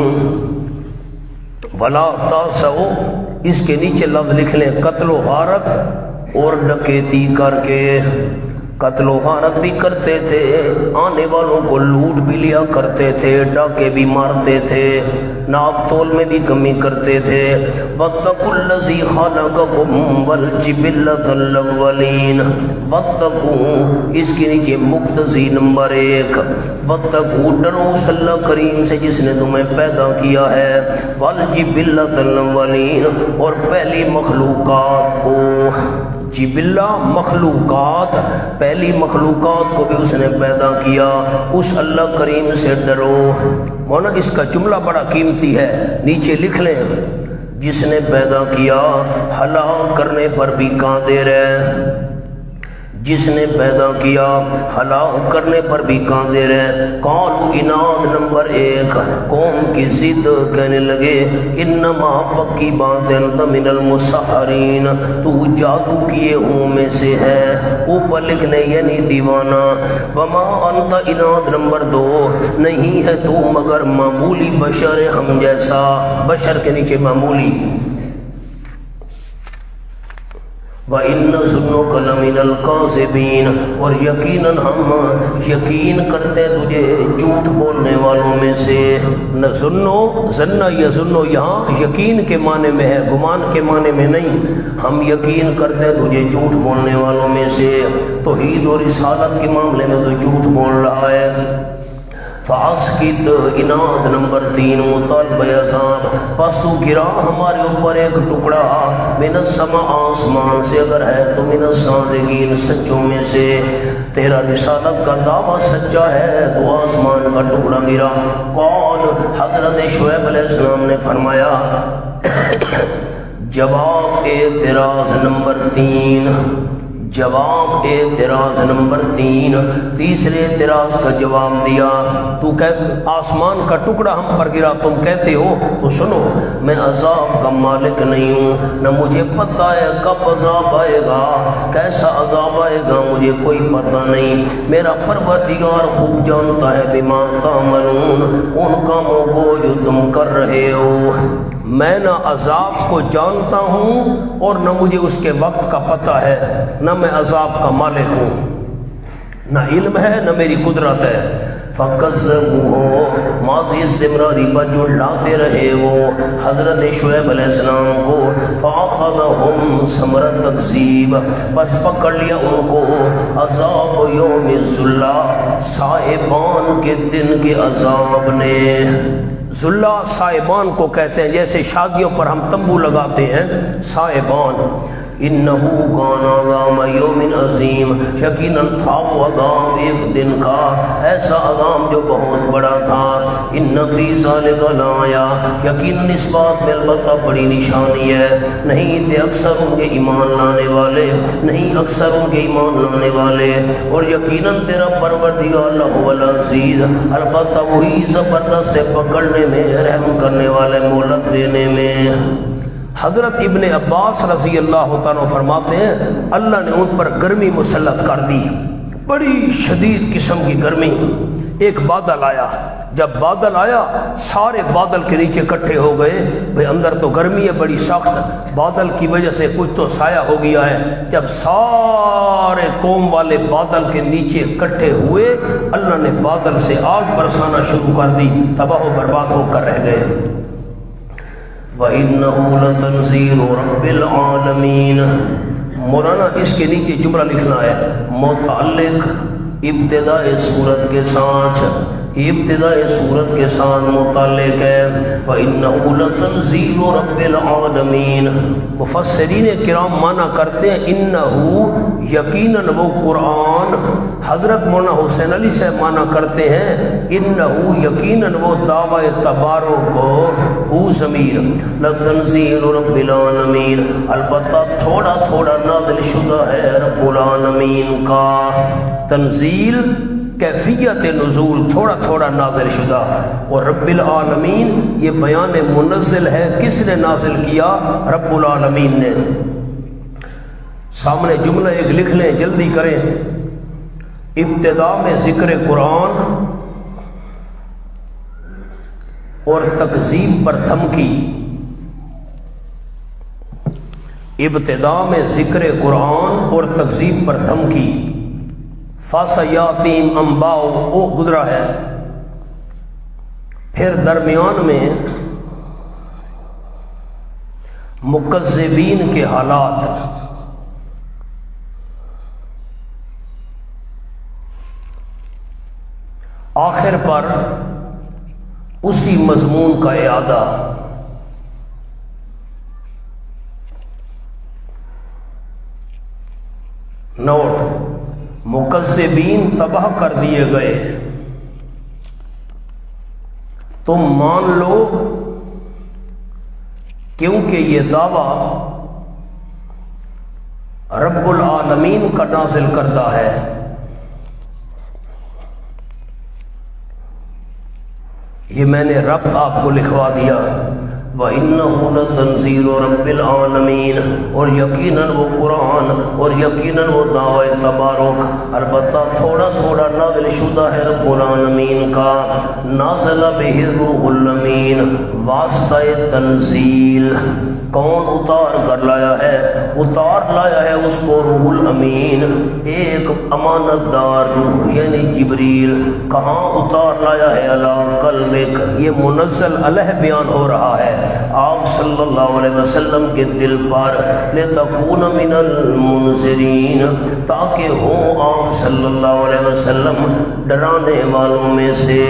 ولا تعثوا، اس کے نیچے لفظ لکھ لیں، قتل و غارت اور ڈکیتی کر کے، قتل و غارت بھی کرتے تھے، آنے والوں کو لوٹ بھی لیا کرتے تھے، ڈاکے بھی مارتے تھے، ناپ تول میں بھی کمی کرتے تھے۔ واتقوا الذی خلقکم والجبلۃ الاولین، واتقوا اس کے نیچے مقتضی نمبر 1، واتقوا ڈرو اس اللہ کریم سے جس نے تمہیں پیدا کیا ہے، والجبلۃ الاولین اور پہلی مخلوقات کو، جبلہ مخلوقات، پہلی مخلوقات کو بھی اس نے پیدا کیا، اس اللہ کریم سے ڈرو۔ مولانا اس کا جملہ بڑا قیمتی ہے، نیچے لکھ لیں، جس نے پیدا کیا ہلاک کرنے پر بھی قادر ہے، جس نے پیدا کیا ہلاک کرنے پر بھی قادر ہے۔ قالوا اناد نمبر 1، قوم کی ضد کہنے لگے انما پکی بات انت من المسحرین، تو جادو کیے ہوں میں سے ہے، اوپر لکھنے یعنی دیوانہ۔ وما انت اناد نمبر 2، نہیں ہے تو مگر معمولی بشر ہم جیسا، بشر کے نیچے معمولی۔ وَإِنَّ ظُنُّكَ لَمِنَ الْكَاذِبِينَ، اور یقیناً ہم یقین کرتے تجھے جھوٹ بولنے والوں میں سے۔ نہ ظنو، ظنّ یظنّ یہاں یقین کے معنی میں ہے، گمان کے معنی میں نہیں، ہم یقین کرتے تجھے جھوٹ بولنے والوں میں سے۔ توحید اور رسالت کے معاملے میں تو جھوٹ بول رہا ہے۔ فاسکت اناد نمبر 3، مطالبہ عذاب، پس تو گرا ہمارے اوپر ایک ٹکڑا، من السماء آسمان سے، اگر ہے تو من الصادقین سچوں میں سے، تیرا رسالت کا دعویٰ سچا ہے تو آسمان کا ٹکڑا گرا۔ قال، حضرت شعیب علیہ السلام نے فرمایا، جواب اعتراض نمبر 3، جواب اعتراض نمبر 3، تیسرے اعتراض کا جواب دیا۔ تو آسمان کا ٹکڑا ہم پر گرا، تم کہتے ہو، تو سنو، میں عذاب کا مالک نہیں ہوں، نہ مجھے پتہ ہے کب عذاب آئے گا، کیسا عذاب آئے گا مجھے کوئی پتہ نہیں، میرا پروردگار خوب جانتا ہے بما تعملون، ان کاموں کو جو تم کر رہے ہو۔ میں نہ عذاب کو جانتا ہوں اور نہ مجھے اس کے وقت کا پتہ ہے، نہ میں عذاب کا مالک ہوں، نہ علم ہے نہ میری قدرت ہے۔ فَكَذَّبُوهُ، ماضی استمراری پر جھٹلاتے رہے وہ حضرت شعیب علیہ السلام کو۔ فَأَخَذَهُمْ ثَمَرَ التَّكْذِيبِ، بس پکڑ لیا ان کو عذاب یوم الظلہ، سائبان کے دن کے عذاب نے۔ ذلہ سائبان کو کہتے ہیں، جیسے شادیوں پر ہم تمبو لگاتے ہیں، سائبان۔ انہو کان عذاب یوم عظیم، یقیناً تھا وہ عذاب ایک دن کا، ایسا عذاب جو بہت بڑا تھا۔ ان فی ذلک لآیہ، یقیناً اس بات میں البتہ بڑی نشانی ہے، نہیں تھے اکثر ان کے ایمان لانے والے، نہیں اکثر ان کے ایمان لانے والے، اور یقیناً تیرا پروردگار لہو العزیز، البتہ وہی زبردست سے پکڑنے میں، رحم کرنے والے، مہلت دینے میں۔ حضرت ابن عباس رضی اللہ تعالیٰ فرماتے ہیں اللہ نے ان پر گرمی مسلط کر دی، بڑی شدید قسم کی گرمی۔ ایک بادل آیا، جب بادل آیا سارے بادل کے نیچے اکٹھے ہو گئے، بھئی اندر تو گرمی ہے بڑی سخت، بادل کی وجہ سے کچھ تو سایہ ہو گیا ہے۔ جب سارے قوم والے بادل کے نیچے اکٹھے ہوئے، اللہ نے بادل سے آگ برسانا شروع کر دی، تباہ و برباد ہو کر رہ گئے۔ وَإِنَّهُ لَتَنزِيلُ رَبِّ الْعَالَمِينَ، مولانا اس کے نیچے جملہ لکھنا ہے، متعلق ابتداء سورت کے ساتھ، ابتداء سورت کے ساتھ متعلق ہے۔ وَإِنَّهُ لَتَنزِيلُ رَبِّ الْعَالَمِينَ، مفسرین کرام معنی کرتے ہیں انہو، یقیناً وہ قرآن۔ حضرت مولانا حسین علی سے معنی کرتے ہیں انہو، یقیناً وہ دعوی تبارک ہو ضمیر، لتنزیل رب العالمین، البتہ تھوڑا تھوڑا نازل شدہ ہے رب العالمین کا۔ تنزیل کیفیت نزول، تھوڑا تھوڑا نازل شدہ، اور رب العالمین یہ بیان منزل ہے، کس نے نازل کیا؟ رب العالمین نے۔ سامنے جملہ ایک لکھ لیں، جلدی کریں، ابتدا میں ذکر قرآن اور تکذیب پر دھمکی، ابتدا میں ذکر قرآن اور تکذیب پر دھمکی۔ فَسَيَأْتِيهِمْ أَنْبَاءُ، وہ گزرا ہے، پھر درمیان میں مکذبین کے حالات، آخر پر اسی مضمون کا اعادہ۔ نوٹ، مکذبین تباہ کر دیے گئے۔ تم مان لو کیونکہ یہ دعویٰ رب العالمین کا نازل کردہ ہے۔ یہ میں نے رب آپ کو لکھوا دیا۔ وَإِنَّهُ لَتَنزِيلُ رَبِّ الْعَالَمِينَ، اور یقیناً وہ قرآن اور یقیناً وہ دعوی تبارک البتہ تھوڑا تھوڑا نازل شدہ ہے رب العالمین کا۔ نازل بہ الروح الامین، واسطہ تنزیل کون اتار کر لایا ہے؟ اتار لایا ہے اس کو روح الامین، ایک امانت دار روح یعنی جبریل۔ کہاں اتار لایا ہے؟ علی قلبک، یہ منزل علیہ بیان ہو رہا ہے آپ صلی اللہ علیہ وسلم کے دل پر، لتکون من المنذرین، تاکہ ہو آپ صلی اللہ علیہ وسلم ڈرانے والوں میں سے۔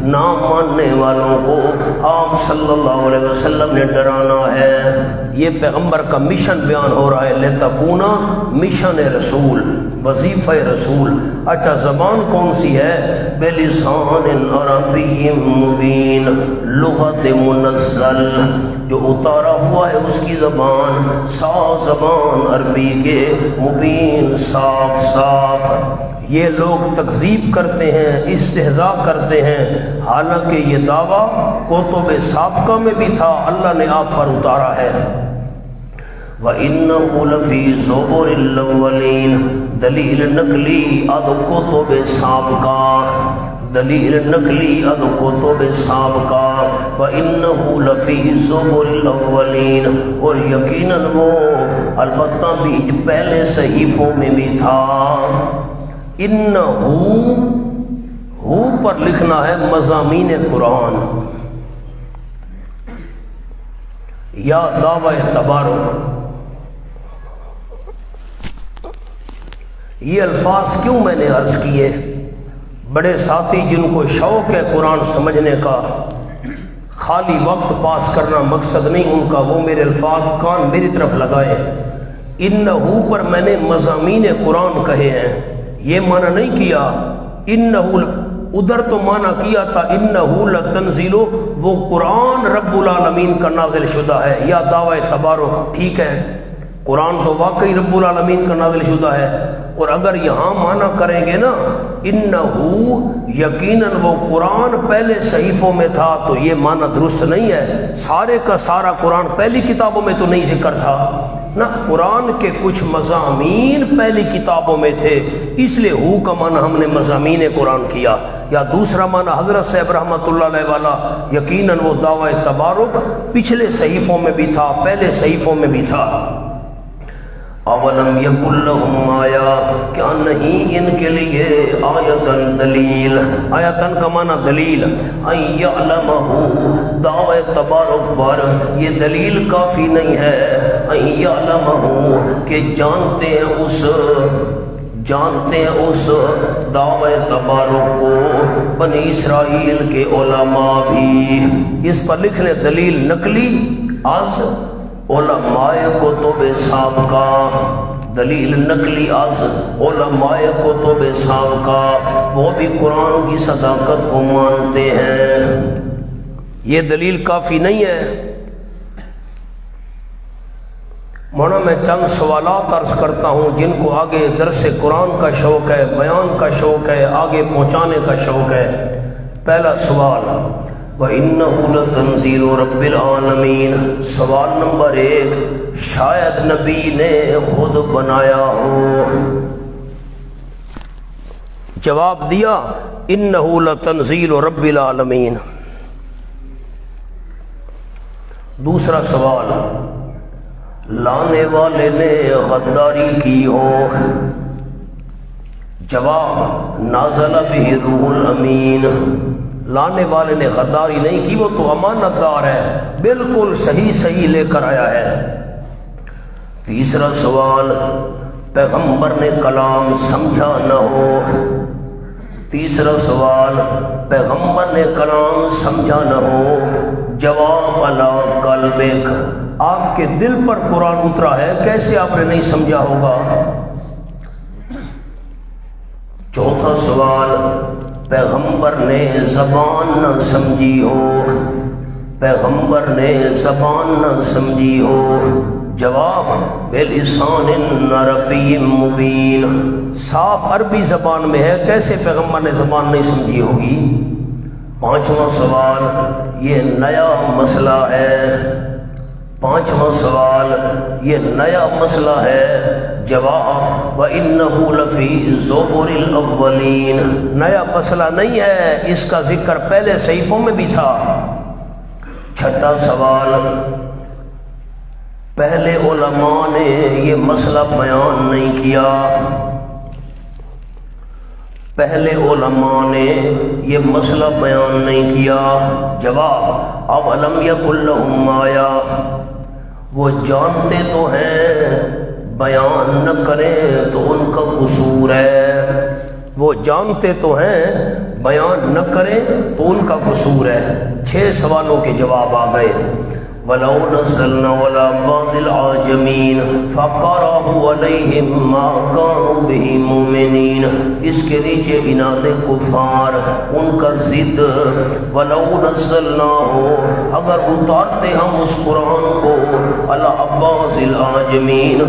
نہ ماننے والوں کو آپ صلی اللہ علیہ وسلم نے ڈرانا ہے۔ یہ پیغمبر کا مشن بیان ہو رہا ہے، لتکون مشن رسول، وظیفہ رسول۔ اچھا زبان کون سی ہے؟ بلسان عربی مبین، لغت منزل، جو اتارا ہوا ہے اس کی زبان صاف زبان عربی کے، مبین صاف صاف۔ یہ لوگ تکذیب کرتے ہیں، استہزاء کرتے ہیں، حالانکہ یہ دعویٰ کتب سابقہ میں بھی تھا، اللہ نے آپ پر اتارا ہے۔ وَإِنَّهُ لَفِي زُبُرِ الْأَوَّلِينَ، دلیل نقلی از کتب سابقہ، دلیل نقلی از کتب سابقہ۔ وَإِنَّهُ لَفِي زُبُرِ الْأَوَّلِينَ، اور یقیناً وہ البتہ بیج پہلے صحیفوں میں بھی تھا۔ انہو، ہو پر لکھنا ہے مضامین قرآن یا دعوی تبارک۔ یہ الفاظ کیوں میں نے عرض کیے؟ بڑے ساتھی جن کو شوق ہے قرآن سمجھنے کا، خالی وقت پاس کرنا مقصد نہیں ان کا، وہ میرے الفاظ کان میری طرف لگائے۔ انہو پر میں نے مضامین قرآن کہے ہیں، یہ معنی نہیں کیا انہو، ادھر تو معنی کیا تھا انہو لتنزیل، وہ قرآن رب العالمین کا نازل شدہ ہے یا دعوی تبارک۔ ٹھیک ہے، قرآن تو واقعی رب العالمین کا نازل شدہ ہے، اور اگر یہاں معنی کریں گے نا انہو یقیناً وہ قرآن پہلے صحیفوں میں تھا، تو یہ معنی درست نہیں ہے۔ سارے کا سارا قرآن پہلی کتابوں میں تو نہیں ذکر تھا نہ، قرآن کے کچھ مضامین پہلی کتابوں میں تھے، اس لیے ہو کا معنی ہم نے مضامین قرآن کیا۔ یا دوسرا معنی حضرت صاحب رحمۃ اللہ علیہ والا، یقیناً وہ دعوی تبارک پچھلے صحیفوں میں بھی تھا، پہلے صحیفوں میں بھی تھا۔ اولم یکن لہم آیا، کیا نہیں ان کے لیے آیتن دلیل، آیتن کا معنی دلیل، ان یعلمہ، دعوی تبارک پر یہ دلیل کافی نہیں ہے، ان یعلمہ کہ جانتے ہیں اس دعوی تبارک کو بنی اسرائیل کے علماء بھی۔ اس پر لکھ لیں دلیل نقلی از علماء کتب سابقہ، دلیل نقلی از علماء کتب سابقہ، وہ بھی قرآن کی صداقت کو مانتے ہیں۔ یہ دلیل کافی نہیں ہے۔ مولانا میں چند سوالات عرض کرتا ہوں جن کو آگے درس قرآن کا شوق ہے، بیان کا شوق ہے، آگے پہنچانے کا شوق ہے۔ پہلا سوال، وَإِنَّهُ لَتَنزِيلُ رَبِّ الْعَالَمِينَ، سوال نمبر 1، شاید نبی نے خود بنایا ہو۔ جواب دیا إِنَّهُ لَتَنزِيلُ رَبِّ الْعَالَمِينَ۔ دوسرا سوال، لانے والے نے غداری کی ہو۔ جواب، نازل بہ روح الامین، لانے والے نے غداری نہیں کی، وہ تو امانت دار ہے، بالکل صحیح لے کر آیا ہے۔ تیسرا سوال، پیغمبر نے کلام سمجھا نہ ہو۔ تیسرا سوال، پیغمبر نے کلام سمجھا نہ ہو۔ جواب، علی قلبک، آپ کے دل پر قرآن اترا ہے، کیسے آپ نے نہیں سمجھا ہوگا؟ چوتھا سوال، پیغمبر نے زبان نہ سمجھی ہو، پیغمبر نے زبان نہ سمجھی ہو؟ جواب، بلسان عربی مبین، صاف عربی زبان میں ہے، کیسے پیغمبر نے زبان نہیں سمجھی ہوگی؟ پانچواں سوال، یہ نیا مسئلہ ہے، پانچواں سوال یہ نیا مسئلہ ہے۔ جواب، وَإِنَّهُ لَفِي زُبُرِ الْأَوَّلِينَ، نیا مسئلہ نہیں ہے، اس کا ذکر پہلے صحیفوں میں بھی تھا۔ چھٹا سوال، پہلے علماء نے یہ مسئلہ بیان نہیں کیا، پہلے علماء نے یہ مسئلہ بیان نہیں کیا۔ جواب، اولم یکن لہم آیہ، وہ جانتے تو ہیں، بیان نہ کریں تو ان کا قصور ہے، وہ جانتے تو ہیں، بیان نہ کریں تو ان کا قصور ہے۔ 6 سوالوں کے جواب آ گئے۔ وَلَوْ نَزَّلْنَا عَلَىٰ بَعْضِ الْأَعْجَمِينَ فَقَرَأَهُ عَلَيْهِمْ مَا كَانُوا بِهِ مُؤْمِنِينَ، اس کے نیچے عناد کفار، ان کا ضد۔ وَلَوْ نَزَّلْنَاهُ، اگر اتارتے ہم اس قرآن کو، عَلَىٰ بَعْضِ الْأَعْجَمِينَ،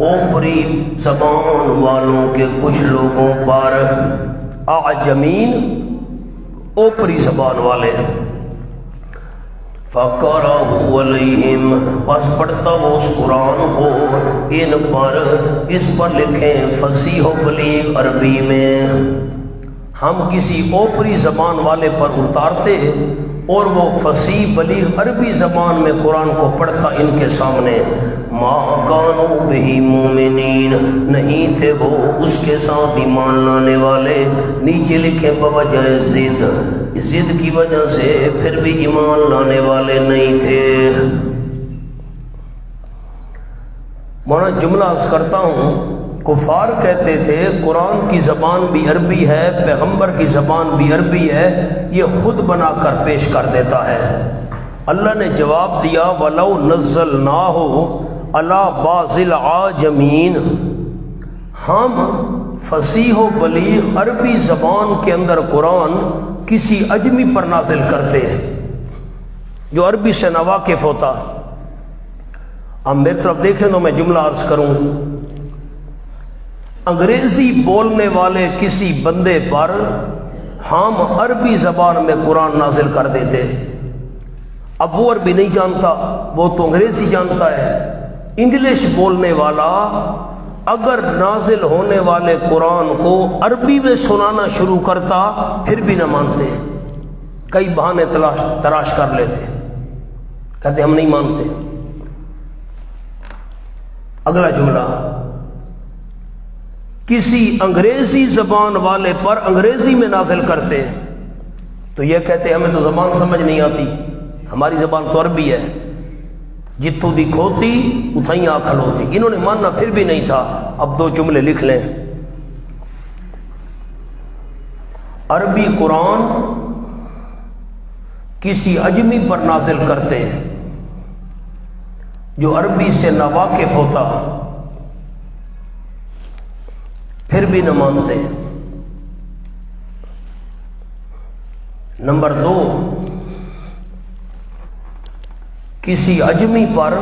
اوپری زبان والوں کے کچھ لوگوں پر، اعجمین اوپری زبان والے، فَقَرَأَهُ عَلَيْهِمْ، پس پڑھتا وہ اس قرآن کو ان پر، اس پر لکھیں فصیح و بلیغ عربی میں۔ ہم کسی اوپری زبان والے پر اتارتے اور وہ فصیح بلیغ عربی زبان میں قرآن کو پڑھتا ان کے سامنے، ما کانوا بہ مومنین، نہیں تھے وہ اس کے ساتھ ایمان لانے والے۔ نیچے لکھے بوجہ ضد، ضد کی وجہ سے پھر بھی ایمان لانے والے نہیں تھے۔ میں جملہ عرض کرتا ہوں، کفار کہتے تھے قرآن کی زبان بھی عربی ہے، پیغمبر کی زبان بھی عربی ہے، یہ خود بنا کر پیش کر دیتا ہے۔ اللہ نے جواب دیا، وَلَوْ نَزَّلْنَاهُ عَلَىٰ بَعْضِ الْأَعْجَمِينَ، ہم فصیح و بلیغ عربی زبان کے اندر قرآن کسی اجمی پر نازل کرتے ہیں جو عربی سے ناواقف ہوتا۔ اب میری طرف دیکھیں تو میں جملہ عرض کروں، انگریزی بولنے والے کسی بندے پر ہم عربی زبان میں قرآن نازل کر دیتے، اب وہ عربی نہیں جانتا، وہ تو انگریزی جانتا ہے۔ انگلش بولنے والا اگر نازل ہونے والے قرآن کو عربی میں سنانا شروع کرتا پھر بھی نہ مانتے، کئی بہانے تلاش کر لیتے، کہتے ہم نہیں مانتے۔ اگلا جملہ، کسی انگریزی زبان والے پر انگریزی میں نازل کرتے تو یہ کہتے ہمیں تو زبان سمجھ نہیں آتی، ہماری زبان تو عربی ہے، جتوں دی کھوتی اتھائیں آکھل ہوتی۔ انہوں نے ماننا پھر بھی نہیں تھا۔ اب 2 جملے لکھ لیں، عربی قرآن کسی اجمی پر نازل کرتے جو عربی سے ناواقف ہوتا، پھر بھی نہ مانتے۔ نمبر 2، کسی اجمی پر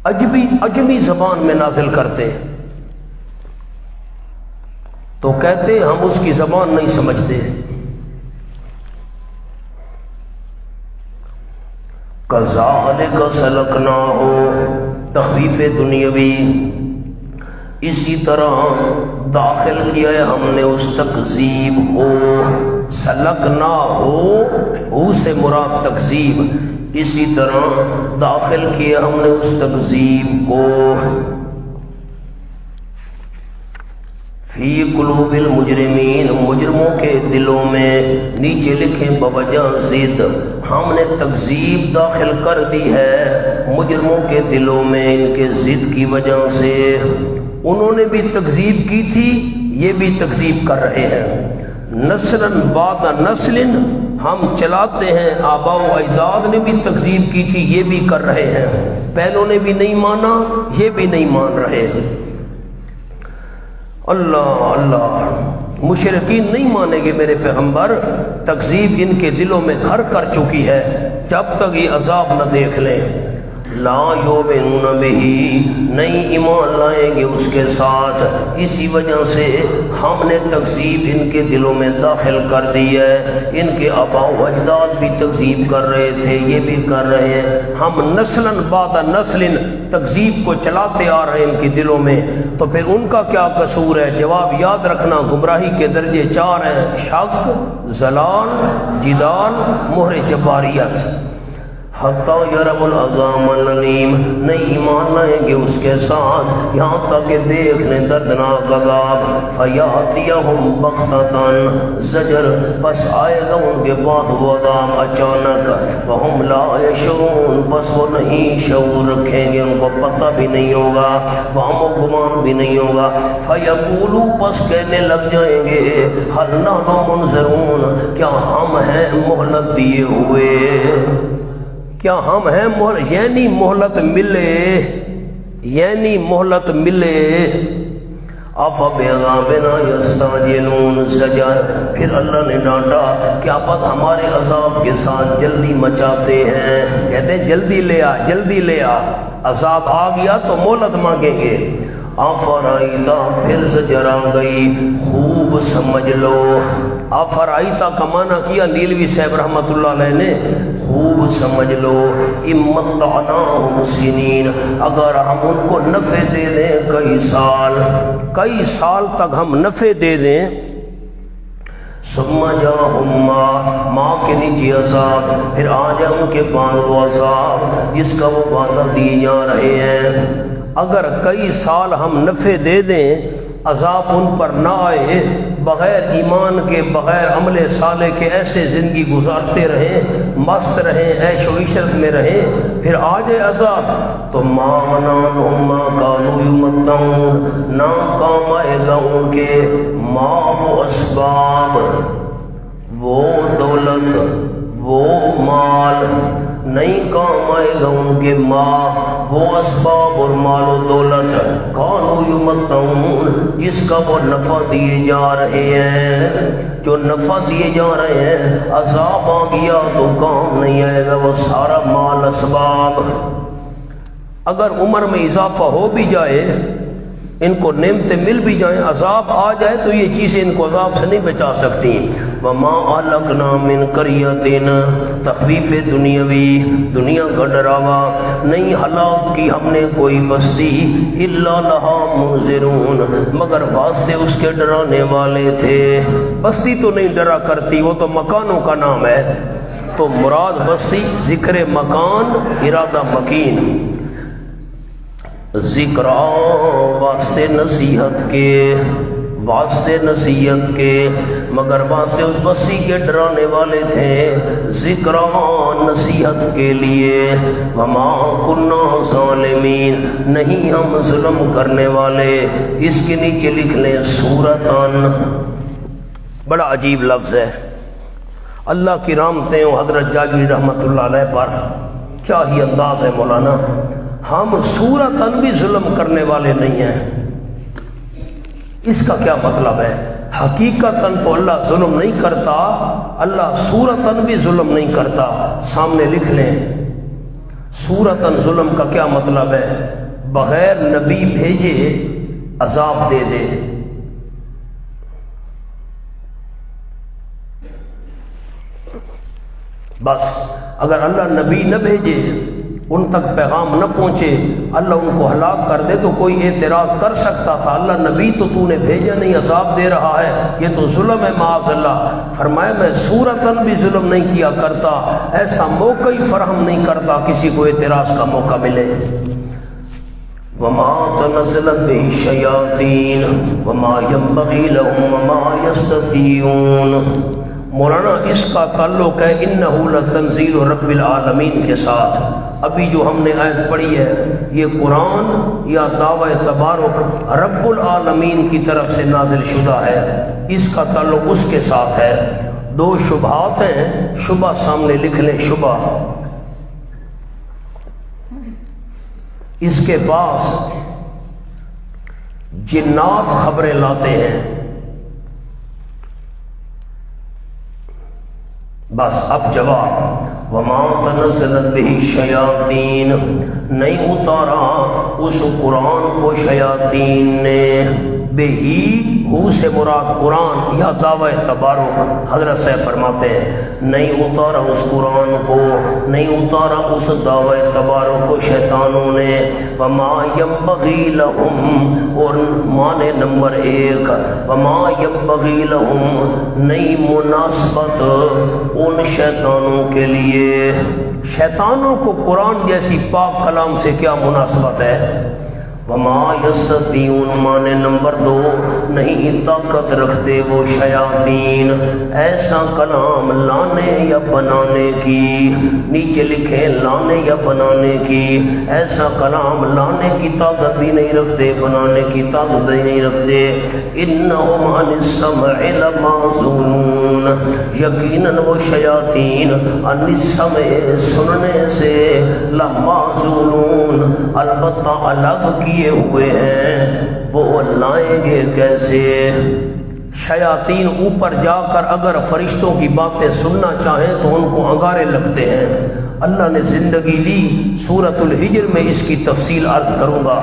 اجمی زبان میں نازل کرتے تو کہتے ہم اس کی زبان نہیں سمجھتے۔ کذالک سلکناہ، تخفیف دنیاوی، اسی طرح داخل کیا ہے ہم نے اس تکذیب کو، سلکنا ہو سے مراد تکذیب، اسی طرح داخل کیا ہم نے اس تکذیب کو، فی قلوب المجرمین، مجرموں کے دلوں میں، نیچے لکھیں بوجہ ضد، ہم نے تکذیب داخل کر دی ہے مجرموں کے دلوں میں ان کے ضد کی وجہ سے۔ انہوں نے بھی تکذیب کی تھی، یہ بھی تکذیب کر رہے ہیں۔ نسلاً بعد نسل، ہم چلاتے ہیں، آباء و اجداد نے بھی تکذیب کی تھی، یہ بھی کر رہے ہیں۔ پہلوں نے بھی نہیں مانا، یہ بھی نہیں مان رہے۔ اللہ اللہ، مشرکین نہیں مانیں گے میرے پیغمبر، تکذیب ان کے دلوں میں گھر کر چکی ہے جب تک یہ عذاب نہ دیکھ لیں۔ لا یؤمنون بہ، نہیں ایمان لائیں گے اس کے ساتھ، اسی وجہ سے ہم نے تکذیب ان کے دلوں میں داخل کر دی ہے۔ ان کے آباء و اجداد بھی تکذیب کر رہے تھے، یہ بھی کر رہے ہیں، ہم نسلاً بعد نسل تکذیب کو چلاتے آ رہے ہیں ان کے دلوں میں، تو پھر ان کا کیا قصور ہے؟ جواب یاد رکھنا، گمراہی کے درجے 4 ہیں: شک، ضلال، جدال، مہر جباریت۔ حتیٰ یروا العذاب العلیم، نہیں ایمان لائیں گے اس کے ساتھ یہاں تک کہ دیکھ لیں دردناک عذاب۔ فیاتیہم بغتۃ، زجر، بس آئے گا ان کے بعد وہ عذاب اچانک، وہم لا یشعرون، بس وہ نہیں شعور رکھیں گے، ان کو پتہ بھی نہیں ہوگا، وہم و گمان بھی نہیں ہوگا۔ فیقولوا، بس کہنے لگ جائیں گے، ہل نحن منظرون، کیا ہم ہیں مہلت دیے ہوئے، کیا ہم ہیں یعنی مہلت ملے، یعنی مہلت ملے۔ افبعذابنا یستعجلون، زجر، پھر اللہ نے ڈانٹا، کیا پتہ ہمارے عذاب کے ساتھ جلدی مچاتے ہیں، کہتے ہیں جلدی لے آ، جلدی لے آ، عذاب آ گیا تو مہلت مانگیں گے۔ آفرائیتا، پھر زجر آ گئی، خوب سمجھ لو۔ آفرائیتا کا معنی کیا نیلوی صاحب رحمۃ اللہ علیہ نے، خوب سمجھ لو، امتعناہم سنین، اگر ہم ان کو نفع دے دیں کئی سال تک ہم نفع دے دیں، ثم جاءہم ماں کے نیچے عذاب، پھر آ جائے ان کے پاس وہ عذاب جس کا وہ وعدہ دیے جا رہے ہیں، اگر کئی سال ہم نفع دے دیں، عذاب ان پر نہ آئے، بغیر ایمان کے، بغیر عمل صالح کے ایسے زندگی گزارتے رہیں، مست رہیں، عیش و عشرت میں رہیں، پھر آ جائے عذاب تو ما غناہم ما کانوا یمتعون، نہ کام آئے گا ان کے ما وہ اسباب، وہ دولت، وہ مال، نہیں کام آئے گا ان کے ماں وہ اسباب اور مال و دولت، کانوا یمتعون، جس کا وہ نفع دیے جا رہے ہیں، جو نفع دیے جا رہے ہیں، عذاب آ گیا تو کام نہیں آئے گا وہ سارا مال اسباب۔ اگر عمر میں اضافہ ہو بھی جائے، ان کو نعمتیں مل بھی جائیں، عذاب آ جائے تو یہ چیزیں ان کو عذاب سے نہیں بچا سکتی۔ وما اہلکنا من قریۃ، تخفیف دنیاوی، دنیا کا ڈراوا، نہیں ہلاک کی ہم نے کوئی بستی، الا لہا منذرون، مگر واسطے اس کے ڈرانے والے تھے۔ بستی تو نہیں ڈرا کرتی، وہ تو مکانوں کا نام ہے، تو مراد بستی ذکر مکان، ارادہ مکین، ذکر واسطے نصیحت کے، واسطے نصیحت کے، مگر واسطے اس بستی کے ڈرانے والے تھے، ذکر نصیحت کے لیے۔ وما کنا ظالمین، نہیں ہم ظلم کرنے والے۔ اس کے نیچے لکھ لیں سورتن، بڑا عجیب لفظ ہے، اللہ کی رحمتیں حضرت جاگری رحمۃ اللہ علیہ پر، کیا ہی انداز ہے مولانا، ہم صورتاً بھی ظلم کرنے والے نہیں ہیں۔ اس کا کیا مطلب ہے؟ حقیقتاً تو اللہ ظلم نہیں کرتا، اللہ صورتاً بھی ظلم نہیں کرتا۔ سامنے لکھ لیں صورتاً ظلم کا کیا مطلب ہے؟ بغیر نبی بھیجے عذاب دے دے، بس اگر اللہ نبی نہ بھیجے، ان تک پیغام نہ پہنچے، اللہ ان کو ہلاک کر دے تو کوئی اعتراض کر سکتا تھا، اللہ نبی تو نے بھیجا نہیں، عذاب دے رہا ہے، یہ تو ظلم ہے معاذ اللہ۔ فرمایا میں صورتاً بھی ظلم نہیں کیا کرتا، ایسا موقع ہی فراہم نہیں کرتا کسی کو اعتراض کا موقع ملے۔ وما تنزلت به الشیاطین وما ينبغی لهم وما یستطیعون۔ مولانا اس کا تعلق ہے انہ لتنزیل رب العالمین کے ساتھ۔ ابھی جو ہم نے آیت پڑھی ہے یہ قرآن یا دعوی تبارک رب العالمین کی طرف سے نازل شدہ ہے، اس کا تعلق اس کے ساتھ ہے۔ دو شبہات ہیں، شبہ سامنے لکھ لیں، شبہ اس کے پاس جنات خبریں لاتے ہیں. بس اب جواب وما تنزلت به الشیاطین، نہیں اتارا اس قرآن کو شیاطین نے. بے ہی ہو سے مراد قرآن یا دعوی تبارک. حضرت صاحب فرماتے ہیں نہیں اتارا اس قرآن کو، نہیں اتارا اس دعوی تبارک کو شیطانوں نے. وما ينبغي لهم، اور معنی نمبر 1 وما ينبغي لهم، نہیں مناسبت ان شیطانوں کے لیے. شیطانوں کو قرآن جیسی پاک کلام سے کیا مناسبت ہے؟ وما یستطیعون، معنی نمبر 2 نہیں طاقت رکھتے وہ شیاطین ایسا کلام لانے یا بنانے کی. نیچے لکھے لانے یا بنانے کی. ایسا کلام لانے کی طاقت بھی نہیں رکھتے، بنانے کی طاقت بھی نہیں رکھتے. انہم عن السمع لمعزولون، یقیناً وہ شیاطین عن السمع، سننے سے، لمعزولون، البتہ الگ کیے ہوئے ہیں. وہ لائیں گے کیسے؟ شیاطین اوپر جا کر اگر فرشتوں کی باتیں سننا چاہیں تو ان کو انگارے لگتے ہیں. اللہ نے زندگی دی، سورۃ الحجر میں اس کی تفصیل عرض کروں گا.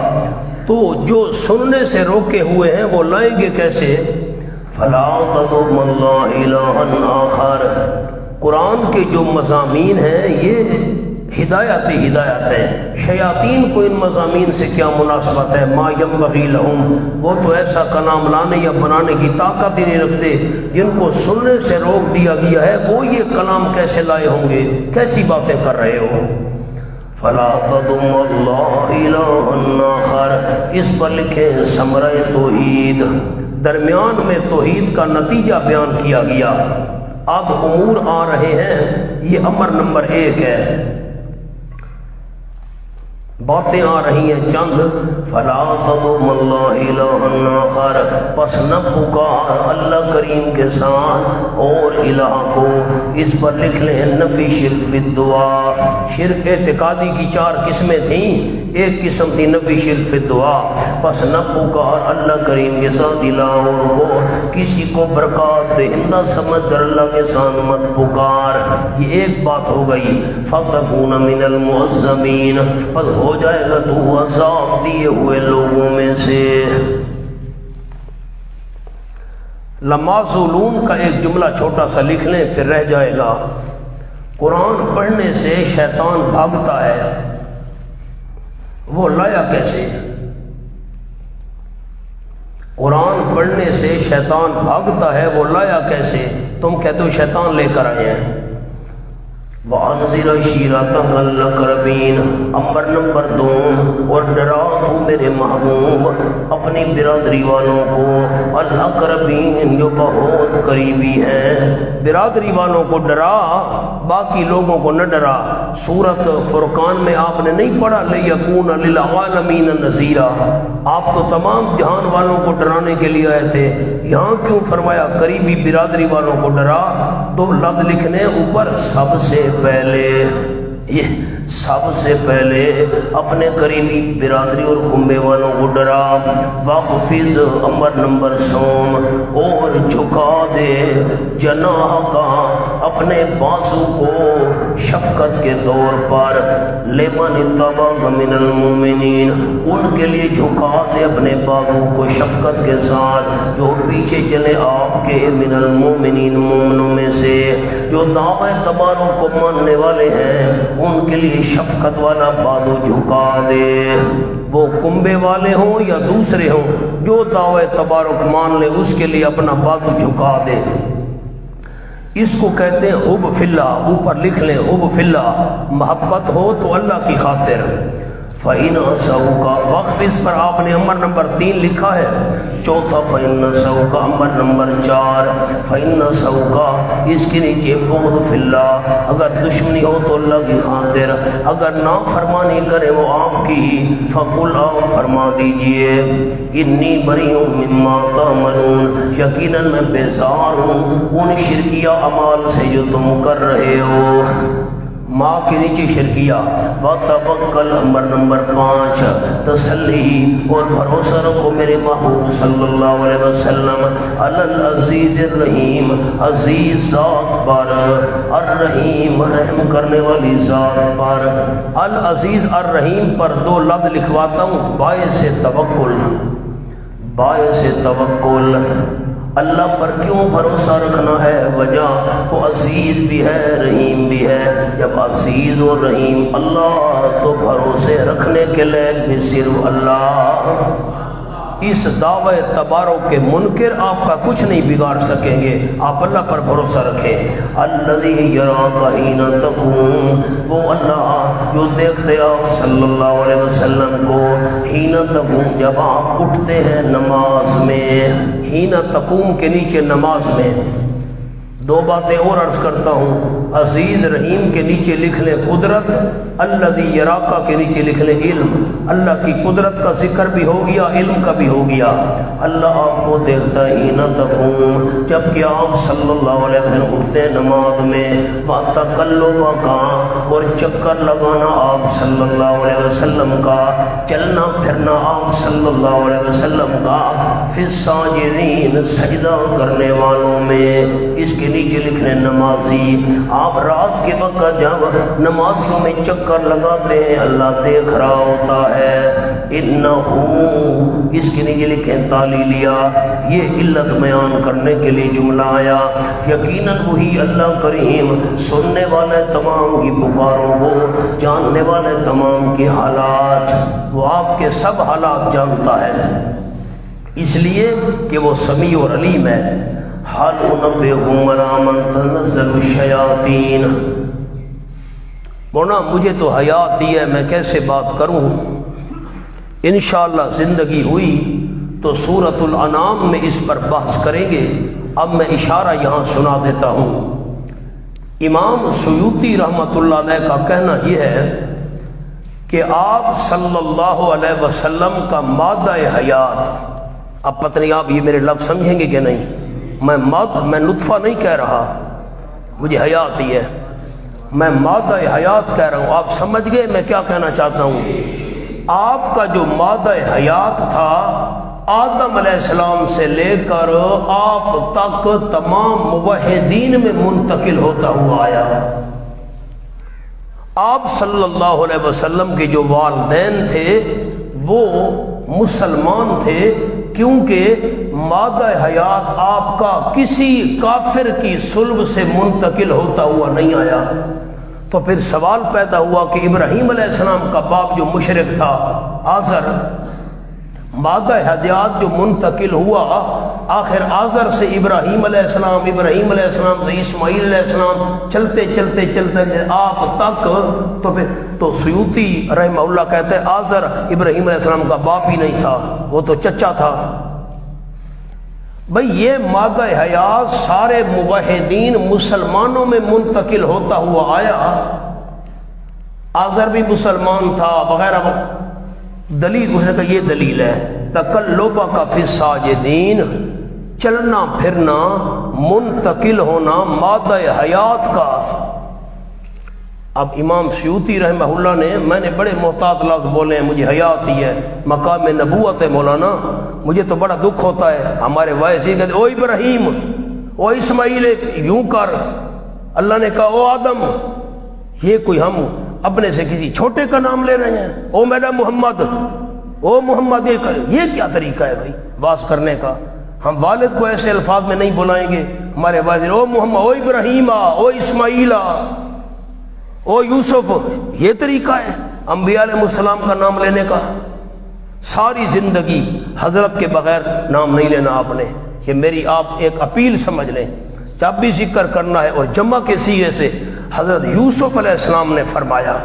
تو جو سننے سے روکے ہوئے ہیں وہ لائیں گے کیسے؟ فلا تدعوا مع اللہ الہا آخر، قرآن کے جو مضامین ہیں یہ ہدایت ہے. شیاطین کو ان مضامین سے کیا مناسبت ہے؟ ما ینبغی لہم، وہ تو ایسا کلام لانے یا بنانے کی طاقت ہی نہیں رکھتے. جن کو سننے سے روک دیا گیا ہے وہ یہ کلام کیسے لائے ہوں گے؟ کیسی باتیں کر رہے ہو؟ فلا تدعوا مع اللہ الہا آخر، اس پر لکھیں ثمرہ توحید. درمیان میں توحید کا نتیجہ بیان کیا گیا. اب امور آ رہے ہیں. یہ امر نمبر 1 ہے. باتیں آ رہی ہیں چند. فلا تدعوا مع اللہ الہا آخر، پس نہ پکار اللہ کریم کے ساتھ اور الہ کو. اس پر لکھ لیں نفی شرک فی الدعا. شرک اعتقادی کی 4 قسمیں تھیں، ایک قسم تھی نفی شرک فی الدعا. پس نہ پکار اللہ کریم کے ساتھ الہ اور کو، کسی کو برکات دہندہ سمجھ کر اللہ کے ساتھ مت پکار. یہ ایک بات ہو گئی. فتکون من المعذبین، پس ہو جائے گا تو عذاب دیے ہوئے لوگوں میں سے. لمعزولون کا ایک جملہ چھوٹا سا لکھ لیں پھر رہ جائے گا. قرآن پڑھنے سے شیطان بھاگتا ہے، وہ لایا کیسے؟ قرآن پڑھنے سے شیطان بھاگتا ہے، وہ لایا کیسے؟ تم کہتے ہو شیطان لے کر آئے ہیں. وَأَنذِرْ عَشِيرَتَكَ الْأَقْرَبِينَ، امر نمبر 2 اور ڈرا تو میرے محبوب اپنی برادری والوں کو، الاقربین جو بہت قریبی ہیں. برادری والوں کو ڈرا، باقی لوگوں کو نہ ڈرا. سورۃ فرقان میں آپ نے نہیں پڑھا لِيَكُونَ لِلْعَالَمِينَ نَذِيرًا، آپ تو تمام جہان والوں کو ڈرانے کے لیے آئے تھے. یہاں کیوں فرمایا قریبی برادری والوں کو ڈرا؟ 2 لفظ لکھنے اوپر. سب سے پہلے، یہ سب سے پہلے اپنے قریبی برادری اور کنبے والوں کو ڈرا. واقفز، امر نمبر 100، اور جھکا دے جناح کا، اپنے بازو کو شفقت کے طور پر. لمن اتبعک من المؤمنین، ان کے لیے جھکا دے اپنے بازو کو شفقت کے ساتھ جو پیچھے چلے آپ کے، من المؤمنین مومنوں میں سے، جو دعوی تبارک کو ماننے والے ہیں ان کے لیے شفقت والا بازو جھکا دے. وہ کنبے والے ہوں یا دوسرے ہوں، جو دعوی تبارک مان لے اس کے لیے اپنا بازو جھکا دے. اس کو کہتے ہیں حب فی اللہ. اوپر لکھ لیں حب فی اللہ، محبت ہو تو اللہ کی خاطر. فَإِنْ عَصَوْكَ، وقف اس پر آپ نے امر نمبر 3 لکھا ہے. چوتھا فَإِنْ عَصَوْكَ، امر نمبر 4. فَإِنْ عَصَوْكَ، اس کے نیچے بغض فی اللہ، اگر دشمنی ہو تو اللہ کی خاطر، اگر نافرمانی کرے وہ آپ کی، فَقُلْ، آپ فرما دیجئے اِنِّي بَرِیٌّ مِّمَّا تَعْمَلُونَ، یقیناً میں بیزار ہوں ان شرکیہ اعمال سے جو تم کر رہے ہو. ماں کے نیچے شرکیہ وتوکل نمبر 5 تسلی اور بھروسہ رکھو میرے محبوب صلی اللہ علیہ وسلم علی العزیز الرحیم عزیز ذات پر الرحیم رحم کرنے والی ذات پر العزیز الرحیم پر 2 لفظ لکھواتا ہوں باعث توکل اللہ پر کیوں بھروسہ رکھنا ہے وجہ وہ عزیز بھی ہے رحیم بھی ہے جب عزیز اور رحیم اللہ تو بھروسے رکھنے کے لئے بھی صرف اللہ اس دعوی تبارک کے منکر آپ کا کچھ نہیں بگاڑ سکیں گے آپ اللہ پر بھروسہ رکھیں الذی یراک حین تقوم وہ اللہ جو دیکھتے آپ صلی اللہ علیہ وسلم کو حین تقوم جب آپ اٹھتے ہیں نماز میں حین تقوم کے نیچے نماز میں 2 باتیں اور عرض کرتا ہوں عزیز رحیم کے نیچے لکھ لیں قدرت الذی یراک کے نیچے لکھ لیں علم اللہ کی قدرت کا ذکر بھی ہو گیا علم کا بھی ہو گیا اللہ آپ کو دیکھتا ہی نہ تقوم جب کہ آپ صلی اللہ علیہ وسلم اٹھتے نماز میں وتقلب کا اور چکر لگانا آپ صلی اللہ علیہ وسلم کا چلنا پھرنا آپ صلی اللہ علیہ وسلم کا فی الساجدین سجدہ کرنے والوں میں اس کے نیچے لکھنے نمازی آپ رات کے وقت جب نمازیوں میں چکر لگاتے ہیں اللہ دیکھ رہا ہوتا ہے انہو اس کے نیچے لکھیں تعلیلیہ یہ علت بیان کرنے کے لیے جملہ آیا یقیناً وہی اللہ کریم سننے والے تمام کی پکاروں کو جاننے والے تمام کی حالات وہ آپ کے سب حالات جانتا ہے اس لیے کہ وہ سمیع اور علیم ہے حال انبئکم علی من تنزل الشیاطین مولانا مجھے تو حیات دی ہے میں کیسے بات کروں انشاءاللہ زندگی ہوئی تو سورۃ الانعام میں اس پر بحث کریں گے اب میں اشارہ یہاں سنا دیتا ہوں امام سیوطی رحمۃ اللہ علیہ کا کہنا یہ ہے کہ آپ صلی اللہ علیہ وسلم کا مادہ حیات اب پتہ نہیں آپ یہ میرے لفظ سمجھیں گے کہ نہیں میں نطفہ نہیں کہہ رہا مجھے حیات ہی ہے میں مادہ حیات کہہ رہا ہوں آپ سمجھ گئے میں کیا کہنا چاہتا ہوں آپ کا جو مادہ حیات تھا آدم علیہ السلام سے لے کر آپ تک تمام موحدین میں منتقل ہوتا ہوا آیا آپ صلی اللہ علیہ وسلم کے جو والدین تھے وہ مسلمان تھے کیونکہ مادہ حیات آپ کا کسی کافر کی صلب سے منتقل ہوتا ہوا نہیں آیا تو پھر سوال پیدا ہوا کہ ابراہیم علیہ السلام کا باپ جو مشرک تھا آزر مادہ حیات جو منتقل ہوا آخر آزر سے ابراہیم علیہ السلام سے اسماعیل علیہ السلام چلتے آپ تک تو سیوطی رحمہ اللہ کہتے ہیں آزر ابراہیم علیہ السلام کا باپ ہی نہیں تھا وہ تو چچا تھا بھئی یہ مادہ حیات سارے موحدین مسلمانوں میں منتقل ہوتا ہوا آیا آزر بھی مسلمان تھا وغیرہ دلیل اس نے کہا یہ دلیل ہے تقلبہ کا فی الساجدین چلنا پھرنا منتقل ہونا مادہ حیات کا اب امام سیوطی رحمہ اللہ نے میں نے بڑے محتاط لفظ بولے ہیں مجھے حیات ہی ہے مقام نبوت ہے مولانا مجھے تو بڑا دکھ ہوتا ہے ہمارے وائس ہی کہتے او ابراہیم او اسماعیل یوں کر اللہ نے کہا او آدم یہ کوئی ہم اپنے سے کسی چھوٹے کا نام لے رہے ہیں او میرا محمد او محمد یہ کیا طریقہ ہے بھائی بات کرنے کا ہم والد کو ایسے الفاظ میں نہیں بلائیں گے ہمارے والد او محمد او ابراہیم او اسماعیل او یوسف یہ طریقہ ہے انبیاء علیہ السلام کا نام لینے کا ساری زندگی حضرت کے بغیر نام نہیں لینا آپ نے یہ میری آپ ایک اپیل سمجھ لیں جب بھی ذکر کرنا ہے اور جمع کے سیغے سے حضرت یوسف علیہ السلام نے فرمایا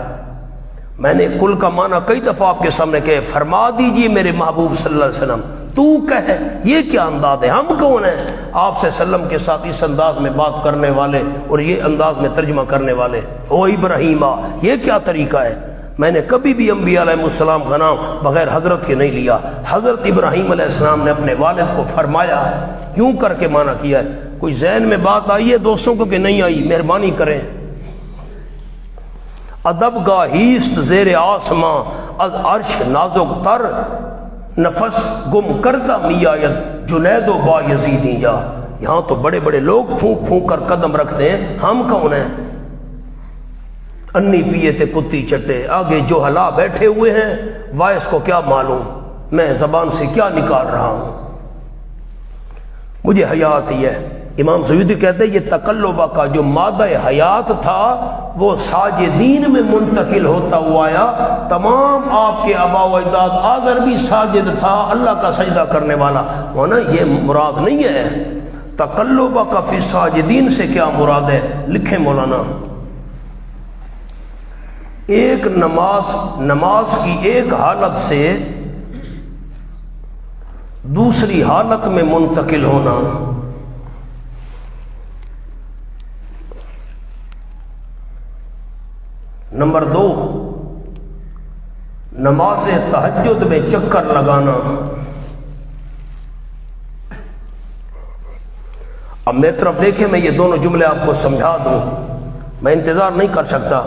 میں نے کل کا معنی کئی دفعہ آپ کے سامنے کہے فرما دیجئے میرے محبوب صلی اللہ علیہ وسلم تو کہے یہ کیا انداز ہے ہم کون ہیں آپ سے وسلم کے ساتھ اس انداز میں بات کرنے والے اور یہ انداز میں ترجمہ کرنے والے او ابراہیمہ یہ کیا طریقہ ہے میں نے کبھی بھی انبیاء علیہ السلام کا نام بغیر حضرت کے نہیں لیا حضرت ابراہیم علیہ السلام نے اپنے والد کو فرمایا یوں کر کے معنی کیا ہے کوئی ذہن میں بات آئی ہے دوستوں کو کہ نہیں آئی مہربانی کریں ادب گاہیست زیر آسماں از عرش نازک تر، نفس گم کردہ میاید جنید و بایزیدی جا۔ یہاں تو بڑے بڑے لوگ پھونک پھونک کر قدم رکھتے ہیں، ہم کون ہیں؟ انی پیے تھے کتی چٹے، آگے جو حلا بیٹھے ہوئے ہیں وائس کو کیا معلوم میں زبان سے کیا نکال رہا ہوں، مجھے حیات ہی ہے۔ امام سیوطی کہتے ہیں یہ تقلبہ کا جو مادہ حیات تھا وہ ساجدین میں منتقل ہوتا ہوا آیا۔ تمام آپ کے آباء و اجداد، آذر بھی ساجد تھا، اللہ کا سجدہ کرنے والا ہونا، یہ مراد نہیں ہے۔ تقلبہ کا فی ساجدین سے کیا مراد ہے؟ لکھیں مولانا، ایک نماز کی ایک حالت سے دوسری حالت میں منتقل ہونا، نمبر 2 نماز تہجد میں چکر لگانا۔ اب میری طرف دیکھیں، میں یہ دونوں جملے آپ کو سمجھا دوں، میں انتظار نہیں کر سکتا۔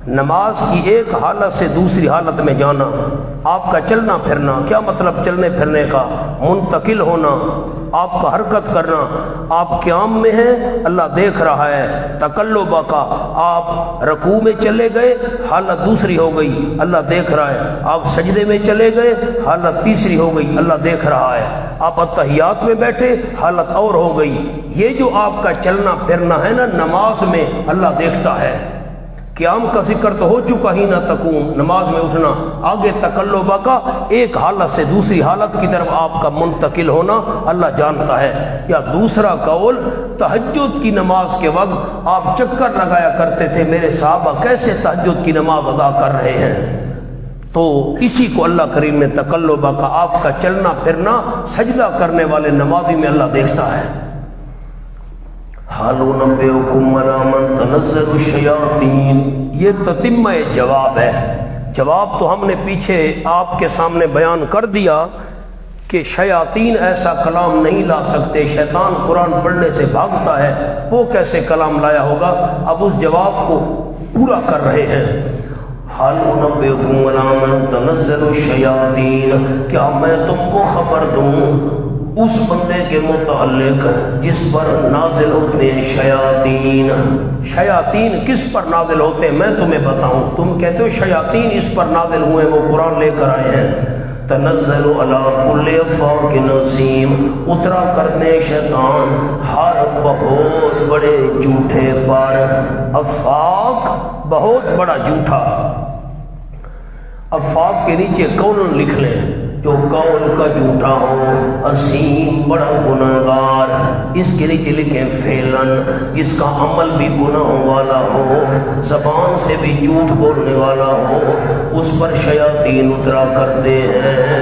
نماز کی ایک حالت سے دوسری حالت میں جانا، آپ کا چلنا پھرنا، کیا مطلب چلنے پھرنے کا؟ منتقل ہونا، آپ کا حرکت کرنا، آپ قیام میں ہیں اللہ دیکھ رہا ہے۔ تقلبہ کا آپ رکوع میں چلے گئے حالت دوسری ہو گئی، اللہ دیکھ رہا ہے۔ آپ سجدے میں چلے گئے حالت تیسری ہو گئی، اللہ دیکھ رہا ہے۔ آپ اتحیات میں بیٹھے حالت اور ہو گئی۔ یہ جو آپ کا چلنا پھرنا ہے نا نماز میں، اللہ دیکھتا ہے۔ قیام کا ذکر تو ہو چکا ہی نہ تقوم، نماز میں اٹھنا، آگے تقلبہ کا ایک حالت سے دوسری حالت کی طرف آپ کا منتقل ہونا اللہ جانتا ہے۔ یا دوسرا قول، تہجد کی نماز کے وقت آپ چکر لگایا کرتے تھے، میرے صحابہ کیسے تہجد کی نماز ادا کر رہے ہیں، تو اسی کو اللہ کریم نے تقلبہ کا آپ کا چلنا پھرنا سجدہ کرنے والے نمازی میں اللہ دیکھتا ہے۔ حال نبئکم علی من تنزل الشیاطین، یہ تتمہ جواب ہے۔ جواب تو ہم نے پیچھے آپ کے سامنے بیان کر دیا کہ شیاطین ایسا کلام نہیں لا سکتے، شیطان قرآن پڑھنے سے بھاگتا ہے، وہ کیسے کلام لایا ہوگا؟ اب اس جواب کو پورا کر رہے ہیں۔ حال نبئکم علی من تنزل الشیاطین، کیا میں تم کو خبر دوں اس بندے کے متعلق جس پر نازل ہوتے ہیں شیاطین؟ شیاطین کس پر نازل ہوتے ہیں میں تمہیں بتاؤں، تم کہتے ہو شیاطین اس پر نازل ہوئے، وہ قرآن لے کر آئے ہیں۔ تنزل علی کل افاق نسیم، اترا کرنے شیطان ہر بہت بڑے جھوٹے پر۔ افاق بہت بڑا جھوٹا، افاق کے نیچے قول لکھ لیں، جو قول کا جھوٹا ہو، اسیم بڑا گناہگار، اس کے نیچے لکھیں فعلن، جس کا عمل بھی گناہ والا ہو، زبان سے بھی جھوٹ بولنے والا ہو، اس پر شیاطین اترا کرتے ہیں،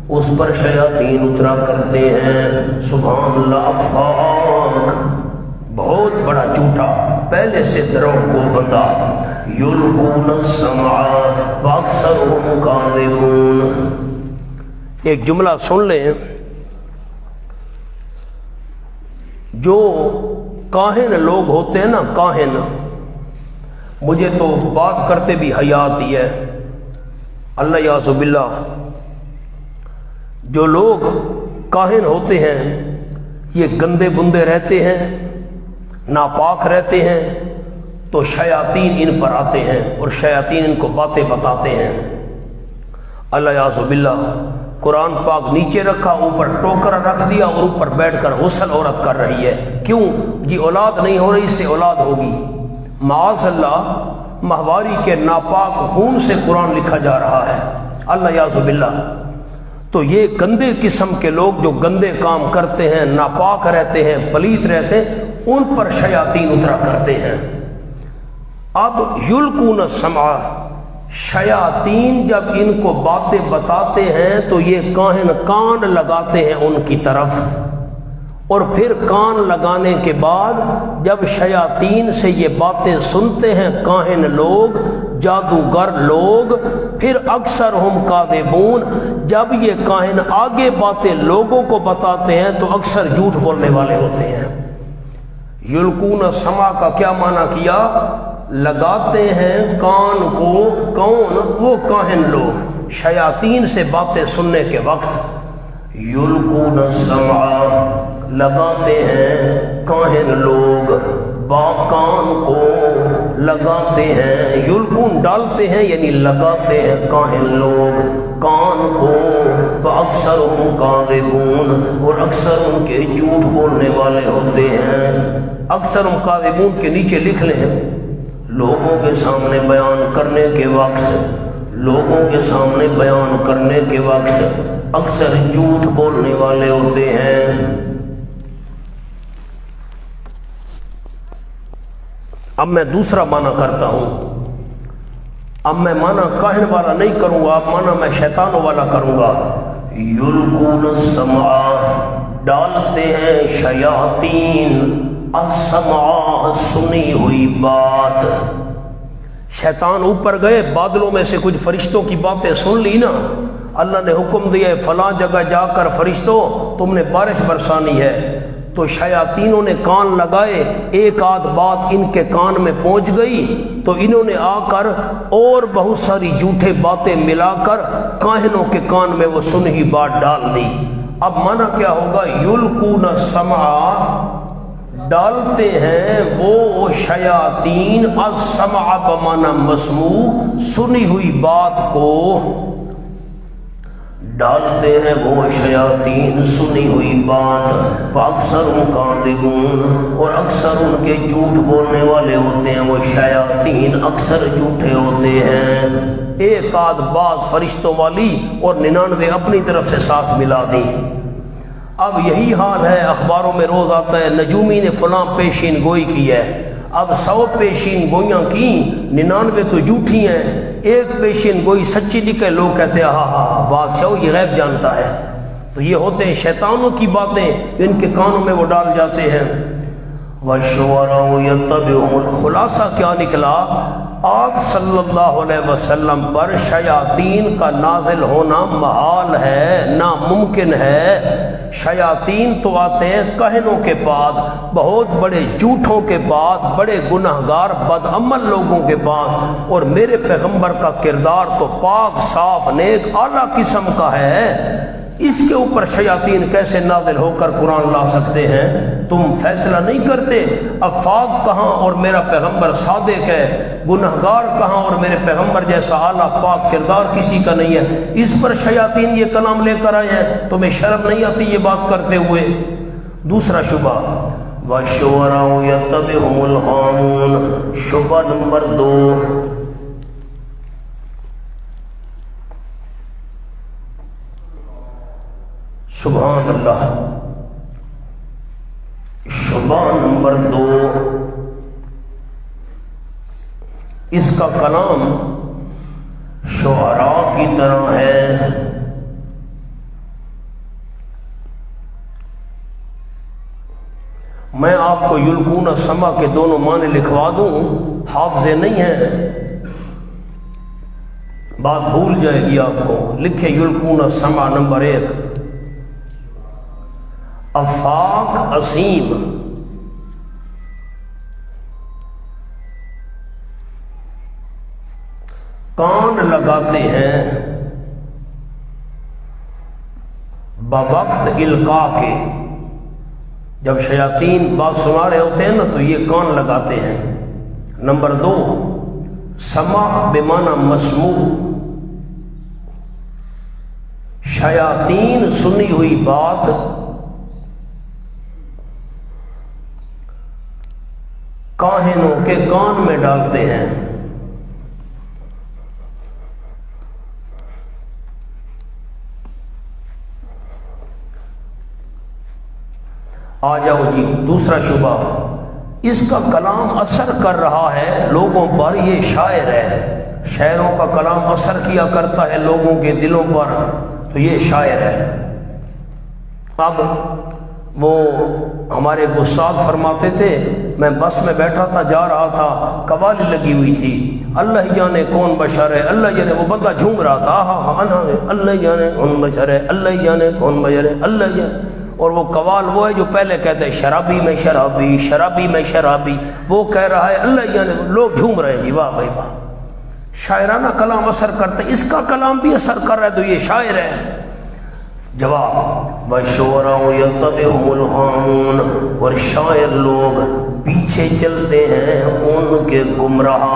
اس پر شیاطین اترا کرتے ہیں۔ سبحان اللہ، افاق بہت بڑا جھوٹا، پہلے سے درو کو بندہ۔ یلقون السمع واکثرهم کاذبون، ایک جملہ سن لیں، جو کاہن لوگ ہوتے ہیں نا، کاہن، مجھے تو بات کرتے بھی حیا آتی ہے، اللہ یعوذ باللہ، جو لوگ کاہن ہوتے ہیں یہ گندے بندے رہتے ہیں، ناپاک رہتے ہیں، تو شیاطین ان پر آتے ہیں اور شیاطین ان کو باتیں بتاتے ہیں۔ اللہ یعوذ باللہ، قرآن پاک نیچے رکھا، اوپر ٹوکرا رکھ دیا اور اوپر بیٹھ کر غسل عورت کر رہی ہے، کیوں جی اولاد نہیں ہو رہی، اس سے اولاد ہوگی، معاذ اللہ، ماہواری کے ناپاک خون سے قرآن لکھا جا رہا ہے، اللہ یعوذ باللہ۔ تو یہ گندے قسم کے لوگ جو گندے کام کرتے ہیں، ناپاک رہتے ہیں، پلیت رہتے ہیں، ان پر شیاطین اترا کرتے ہیں۔ اب یلقون السمع، شیاطین جب ان کو باتیں بتاتے ہیں تو یہ کاہن کان لگاتے ہیں ان کی طرف، اور پھر کان لگانے کے بعد جب شیاطین سے یہ باتیں سنتے ہیں کاہن لوگ، جادوگر لوگ، پھر اکثر ہم کاذبون، جب یہ کاہن آگے باتیں لوگوں کو بتاتے ہیں تو اکثر جھوٹ بولنے والے ہوتے ہیں۔ یلقون السمع کا کیا معنی کیا؟ لگاتے ہیں کان کو کون؟ وہ کاہن لوگ شیاطین سے باتیں سننے کے وقت، یلقون السمع لگاتے ہیں کاہن لوگ کان کو لگاتے ہیں، یلقون ڈالتے ہیں یعنی لگاتے ہیں کاہن لوگ کان کو، وَأَكْثَرُهُمْ كَاذِبُونَ اور اکثر ان کے جھوٹ بولنے والے ہوتے ہیں۔ اکثرهم كاذبون کے نیچے لکھ لیں، لوگوں کے سامنے بیان کرنے کے وقت، لوگوں کے سامنے بیان کرنے کے وقت اکثر جھوٹ بولنے والے ہوتے ہیں۔ اب میں دوسرا معنی کرتا ہوں، اب میں معنی کاہن والا نہیں کروں گا، اب معنی میں شیطانوں والا کروں گا۔ یلقون السمع ڈالتے ہیں شیاطین، السمع سنی ہوئی بات۔ شیطان اوپر گئے، بادلوں میں سے کچھ فرشتوں کی باتیں سن لی نا، اللہ نے حکم دیا فلاں جگہ جا کر فرشتوں تم نے بارش برسانی ہے، تو شیاطینوں نے کان لگائے، ایک آدھ بات ان کے کان میں پہنچ گئی تو انہوں نے آ کر اور بہت ساری جھوٹے باتیں ملا کر کاہنوں کے کان میں وہ سنی بات ڈال دی۔ اب معنی کیا ہوگا؟ یلقون السمع ڈالتے ہیں وہ شیاطین، السمع بمعنی مسموع سنی ہوئی بات کو، ڈالتے ہیں وہ شیاطین سنی ہوئی بات، وَأَكْثَرُهُمْ كَاذِبُونَ اور اکثر ان کے جھوٹ بولنے والے ہوتے ہیں، وہ شیاطین اکثر جھوٹے ہوتے ہیں۔ ایک آدھ بات فرشتوں والی اور 99 اپنی طرف سے ساتھ ملا دی۔ اب یہی حال ہے، اخباروں میں روز آتا ہے نجومی نے فلاں پیشین گوئی کی ہے، اب 100 پیشین گوئیاں کی، 99 تو جھوٹی ہیں، ایک پیشین گوئی سچی نکلے، لوگ کہتے ہیں ہاں ہاں بادشاہ یہ غیب جانتا ہے۔ تو یہ ہوتے ہیں شیطانوں کی باتیں، ان کے کانوں میں وہ ڈال جاتے ہیں۔ وَالشُّعَرَاءُ يَتَّبِعُهُمُ خلاصہ کیا نکلا؟ آپ صلی اللہ علیہ وسلم پر شیاطین کا نازل ہونا محال ہے، ناممکن ہے۔ شیاطین تو آتے ہیں کہنوں کے بعد، بہت بڑے جھوٹوں کے بعد، بڑے گناہگار بدعمل لوگوں کے بعد، اور میرے پیغمبر کا کردار تو پاک صاف نیک اعلیٰ قسم کا ہے، اس کے اوپر شیاطین کیسے نازل ہو کر قرآن لا سکتے ہیں؟ تم فیصلہ نہیں کرتے افاق کہاں اور میرا پیغمبر صادق ہے، گنہگار کہاں اور میرے پیغمبر جیسا اعلیٰ پاک کردار کسی کا نہیں ہے، اس پر شیاطین یہ کلام لے کر آئے ہیں، تمہیں شرم نہیں آتی یہ بات کرتے ہوئے؟ دوسرا شبہ، وَالشُّعَرَاءُ يَتَّبِعُهُمُ الْغَاوُونَ شبہ نمبر 2، سبحان اللہ، شبہ نمبر 2، اس کا کلام شعراء کی طرح ہے۔ میں آپ کو یلقون السمع کے دونوں معنی لکھوا دوں، حافظے نہیں ہیں، بات بھول جائے گی آپ کو۔ لکھے یلقون السمع نمبر 1، افاق عظیم، کان لگاتے ہیں بوقت القاء کے، جب شیاطین بات سنا رہے ہوتے ہیں نا تو یہ کان لگاتے ہیں۔ نمبر 2، سمع بمعنی مسموع، شیاطین سنی ہوئی بات کاہنوں کے کان میں ڈالتے ہیں۔ آ جاؤ جی، دوسرا شبہ، اس کا کلام اثر کر رہا ہے لوگوں پر، یہ شاعر ہے، شاعروں کا کلام اثر کیا کرتا ہے لوگوں کے دلوں پر، تو یہ شاعر ہے۔ اب وہ ہمارے استاد فرماتے تھے، میں بس میں بیٹھا تھا، جا رہا تھا، قوالی لگی ہوئی تھی، اللہ ہی جانے کون بشر ہے، اللہ جانے، وہ بندہ جھوم رہا تھا، اللہ جانے کون بشر ہے، اللہ جانے کون بشر ہے، اللہ جانے، اور وہ قوال وہ ہے جو پہلے کہتے ہیں شرابی میں شرابی، شرابی میں شرابی، وہ کہہ رہا ہے اللہ یعنی لوگ جھوم رہے ہیں جی، واہ بھائی واہ، شاعرانہ کلام اثر کرتے، اس کا کلام بھی اثر کر رہا ہے تو یہ شاعر ہے۔ جواب وَالشُّعَرَاءُ يَتَّبِعُهُمُ الْغَاوُونَ، اور شاعر لوگ پیچھے چلتے ہیں ان کے گمراہ،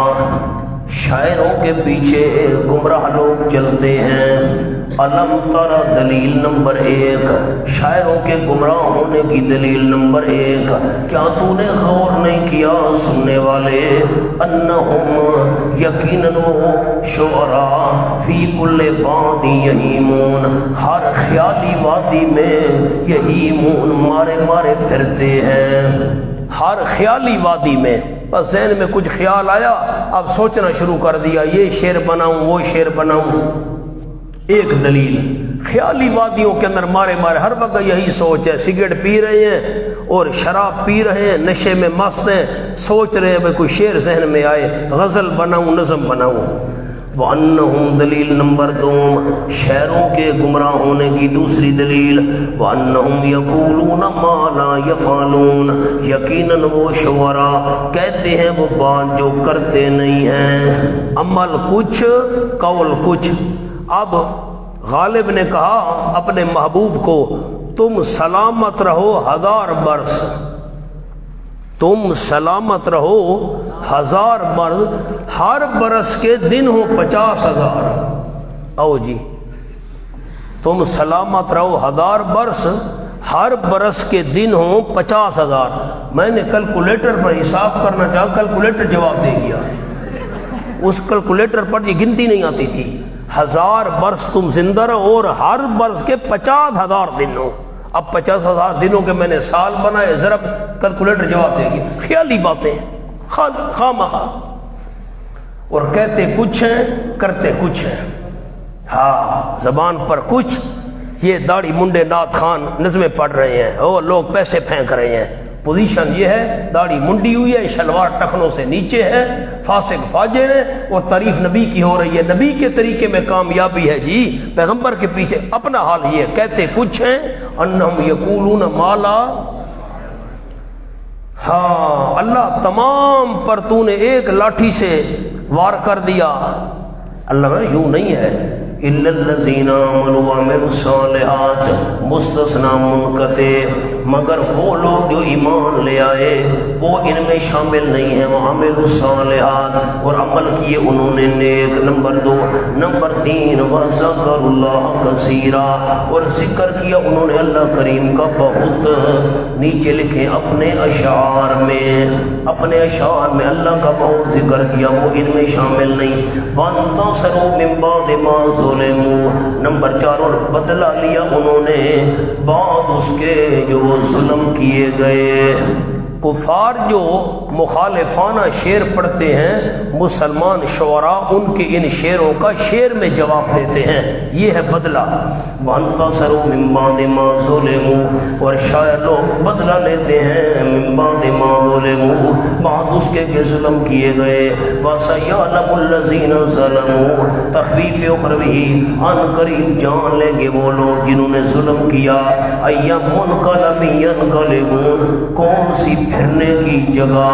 شاعروں کے پیچھے گمراہ لوگ چلتے ہیں۔ علم تر، دلیل نمبر 1، شاعروں کے گمراہ ہونے کی دلیل نمبر 1، کیا تو نے غور نہیں کیا سننے والے، انہم یقیناً وہ شعراء فی کل وادی یہیمون، ہر خیالی وادی میں یہیمون مارے مارے پھرتے ہیں، ہر خیالی وادی میں، بس ذہن میں کچھ خیال آیا اب سوچنا شروع کر دیا یہ شعر بناؤں وہ شعر بناؤں۔ ایک دلیل، خیالی وادیوں کے اندر مارے مارے ہر وقت یہی سوچ ہے، سگریٹ پی رہے ہیں اور شراب پی رہے ہیں، نشے میں مست ہیں، سوچ رہے ہیں بھئی کوئی شعر ذہن میں آئے، غزل بناؤں نظم بناؤں۔ وَأَنَّهُمْ دلیل نمبر 2، شعروں کے گمراہ ہونے کی دوسری دلیل، وَأَنَّهُمْ يَقُولُونَ مَا لَا يَفْعَلُونَ، یقیناً وہ شعراء کہتے ہیں وہ بات جو کرتے نہیں ہیں، عمل کچھ قول کچھ۔ اب غالب نے کہا اپنے محبوب کو تم سلامت رہو 1000 برس، تم سلامت رہو 1000 برس، ہر برس کے دن ہو 50,000۔ او جی، تم سلامت رہو 1000 برس، ہر برس کے دن ہو 50,000۔ میں نے کیلکولیٹر پر حساب کرنا چاہا، کیلکولیٹر جواب دے گیا، اس کیلکولیٹر پر یہ گنتی نہیں آتی تھی۔ 1000 برس تم زندہ رہو اور ہر برس کے 50,000 دن ہو۔ اب 50,000 دنوں کے میں نے سال بنائے، ضرب کیلکولیٹر جواب دے گی، خیالی باتیں خواہ، اور کہتے کچھ ہیں کرتے کچھ ہیں۔ ہاں، زبان پر کچھ، یہ داڑھی منڈے نعت خان نظمیں پڑھ رہے ہیں، اور لوگ پیسے پھینک رہے ہیں، پوزیشن یہ ہے، داڑھی منڈی ہوئی ہے، شلوار ٹخنوں سے نیچے ہے، فاسق فاجر ہے، اور تعریف نبی کی ہو رہی ہے، نبی کے طریقے میں کامیابی ہے جی، پیغمبر کے پیچھے اپنا حال یہ کہتے کچھ ہیں، انہم یقولون ما لا۔ ہاں، اللہ تمام پر تو نے ایک لاٹھی سے وار کر دیا، اللہ یوں نہیں ہے، الا الذین آمنوا وعملوا الصالحات، مستثنی منقطع، مگر وہ لوگ جو ایمان لے آئے وہ ان میں شامل نہیں ہیں، وعملوا الصالحات، اور عمل کیے انہوں نے نیک۔ نمبر 2، نمبر 3، وذکروا اللہ کثیرا، اور ذکر کیا انہوں نے اللہ کریم کا بہت۔ نیچے لکھیں اپنے اشعار میں، اپنے اشعار میں اللہ کا بہت ذکر کیا، وہ ان میں شامل نہیں۔ وانتصروا من بعد ما ظلموا، نمبر 4، اور بدلہ لیا انہوں نے بعد اس کے جو ظلم کیے گئے۔ کفار جو مخالفانہ شعر پڑھتے ہیں، مسلمان شعراء ان کے ان شعروں کا شعر میں جواب دیتے ہیں، یہ ہے بدلہ۔ وانتصروا من بعد ما ظلموا، اور شاعر لوگ بدلہ لیتے ہیں من بعد ما ظلموا، بعد اس کے ظلم کیے گئے۔ وسيعلم الذين ظلموا، تخفیف اخروی، ان قریب جان لیں گے وہ لوگ جنہوں نے ظلم کیا۔ ايام منقلب ينقلبون، کون سی پھرنے کی جگہ،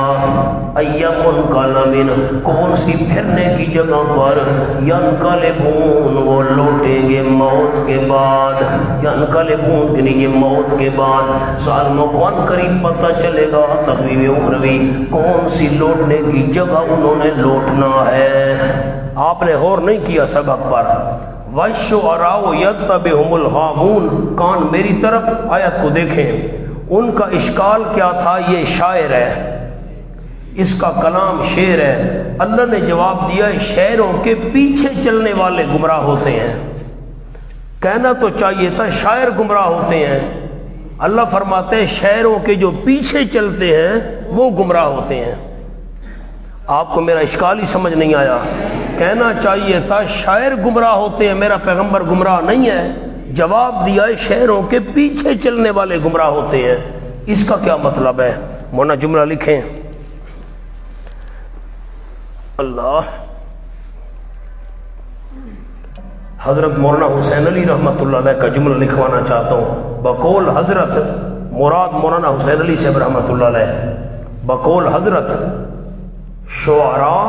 ایام منقلبین، کون سی پھرنے کی جگہ پر، ینقلبون، وہ لوٹیں گے موت کے بعد، ینقلبون کے لیے موت کے بعد۔ ظالموں کو ان قریب پتہ چلے گا، تخفیف اخروی، کون سی لوٹنے کی جگہ انہوں نے لوٹنا ہے۔ آپ نے غور نہیں کیا سبق پر۔ وَالشُّعَرَاءُ يَتَّبِعُهُمُ الْغَاوُونَ، کان میری طرف آیت کو دیکھیں، ان کا اشکال کیا تھا، یہ شاعر ہے، اس کا کلام شعر ہے۔ اللہ نے جواب دیا شاعروں کے پیچھے چلنے والے گمراہ ہوتے ہیں۔ کہنا تو چاہیے تھا شاعر گمراہ ہوتے ہیں، اللہ فرماتے ہیں شاعروں کے جو پیچھے چلتے ہیں وہ گمراہ ہوتے ہیں۔ آپ کو میرا اشکال ہی سمجھ نہیں آیا، کہنا چاہیے تھا شاعر گمراہ ہوتے ہیں، میرا پیغمبر گمراہ نہیں ہے۔ جواب دیا ہے شہروں کے پیچھے چلنے والے گمراہ ہوتے ہیں، اس کا کیا مطلب ہے؟ مولانا جملہ لکھیں، اللہ حضرت مولانا حسین علی رحمۃ اللہ علیہ کا جملہ لکھوانا چاہتا ہوں بقول حضرت، مراد مولانا حسین علی صاحب رحمۃ اللہ علیہ، بقول حضرت شعراء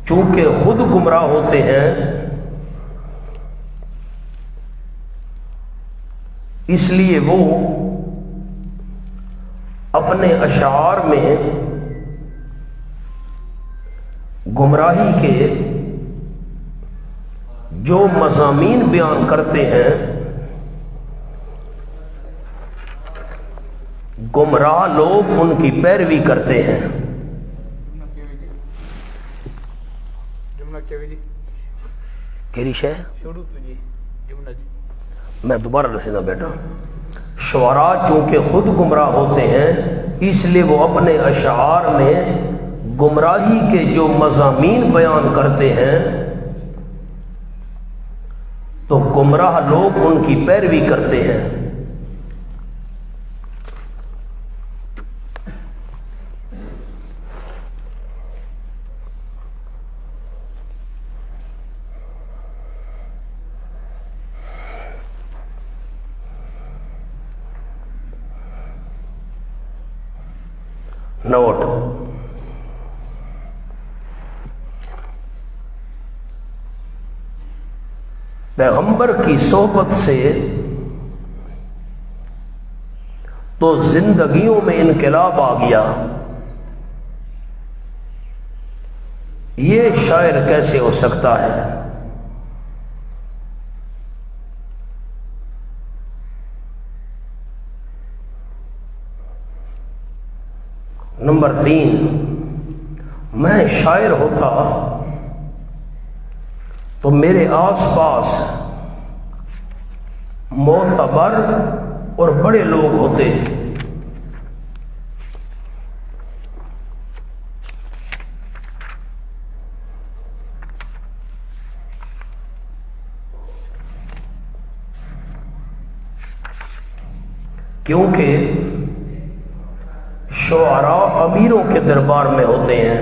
چونکہ خود گمراہ ہوتے ہیں اس لیے وہ اپنے اشعار میں گمراہی کے جو مضامین بیان کرتے ہیں گمراہ لوگ ان کی پیروی کرتے ہیں۔ کیری شے میں دوبارہ رسیدہ بیٹا، شعراء چونکہ خود گمراہ ہوتے ہیں اس لیے وہ اپنے اشعار میں گمراہی کے جو مضامین بیان کرتے ہیں تو گمراہ لوگ ان کی پیروی کرتے ہیں۔ نوٹ، پیغمبر کی صحبت سے تو زندگیوں میں انقلاب آ گیا، یہ شاعر کیسے ہو سکتا ہے؟ نمبر 3، میں شاعر ہوتا تو میرے آس پاس معتبر اور بڑے لوگ ہوتے، کیونکہ شعراء امیروں کے دربار میں ہوتے ہیں۔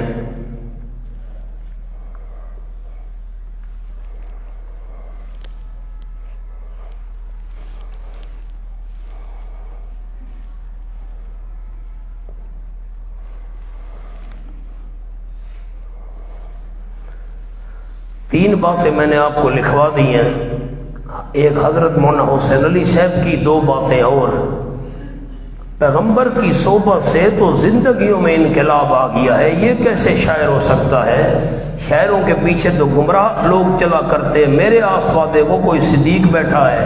تین باتیں میں نے آپ کو لکھوا دی ہیں، ایک حضرت مولانا حسین علی صاحب کی، دو باتیں اور پیغمبر کی صحبت سے تو زندگیوں میں انقلاب آ گیا ہے، یہ کیسے شاعر ہو سکتا ہے؟ شاعروں کے پیچھے تو گمراہ لوگ چلا کرتے، میرے آس پاس دیکھو کوئی صدیق بیٹھا ہے،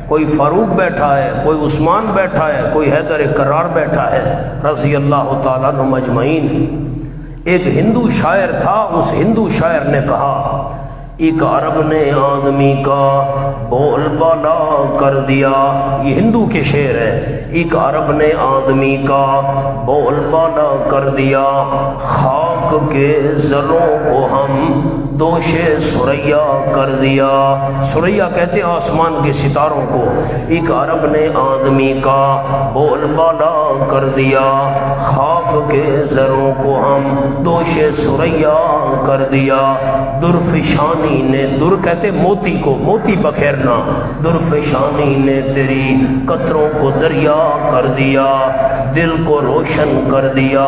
کوئی فاروق بیٹھا ہے، کوئی عثمان بیٹھا ہے، کوئی حیدر کرار بیٹھا ہے رضی اللہ تعالیٰ عنہم اجمعین۔ ایک ہندو شاعر تھا، اس ہندو شاعر نے کہا ایک عرب نے آدمی کا بول بالا کر دیا، یہ ہندو کے شعر ہے، ایک عرب نے آدمی کا بول بالا کر دیا، خاک کے ذروں کو ہم دوش سریا کر دیا، سریا کہتے ہیں آسمان کے ستاروں کو، ایک عرب نے آدمی کا بول بالا کر دیا، خاک کے ذروں کو ہم دوش سریا کر دیا، درفشانی نے، در کہتے موتی کو، موتی بکھیرنا، درفشانی نے تیری قطروں کو دریا کر دیا، دل کو روشن کر دیا،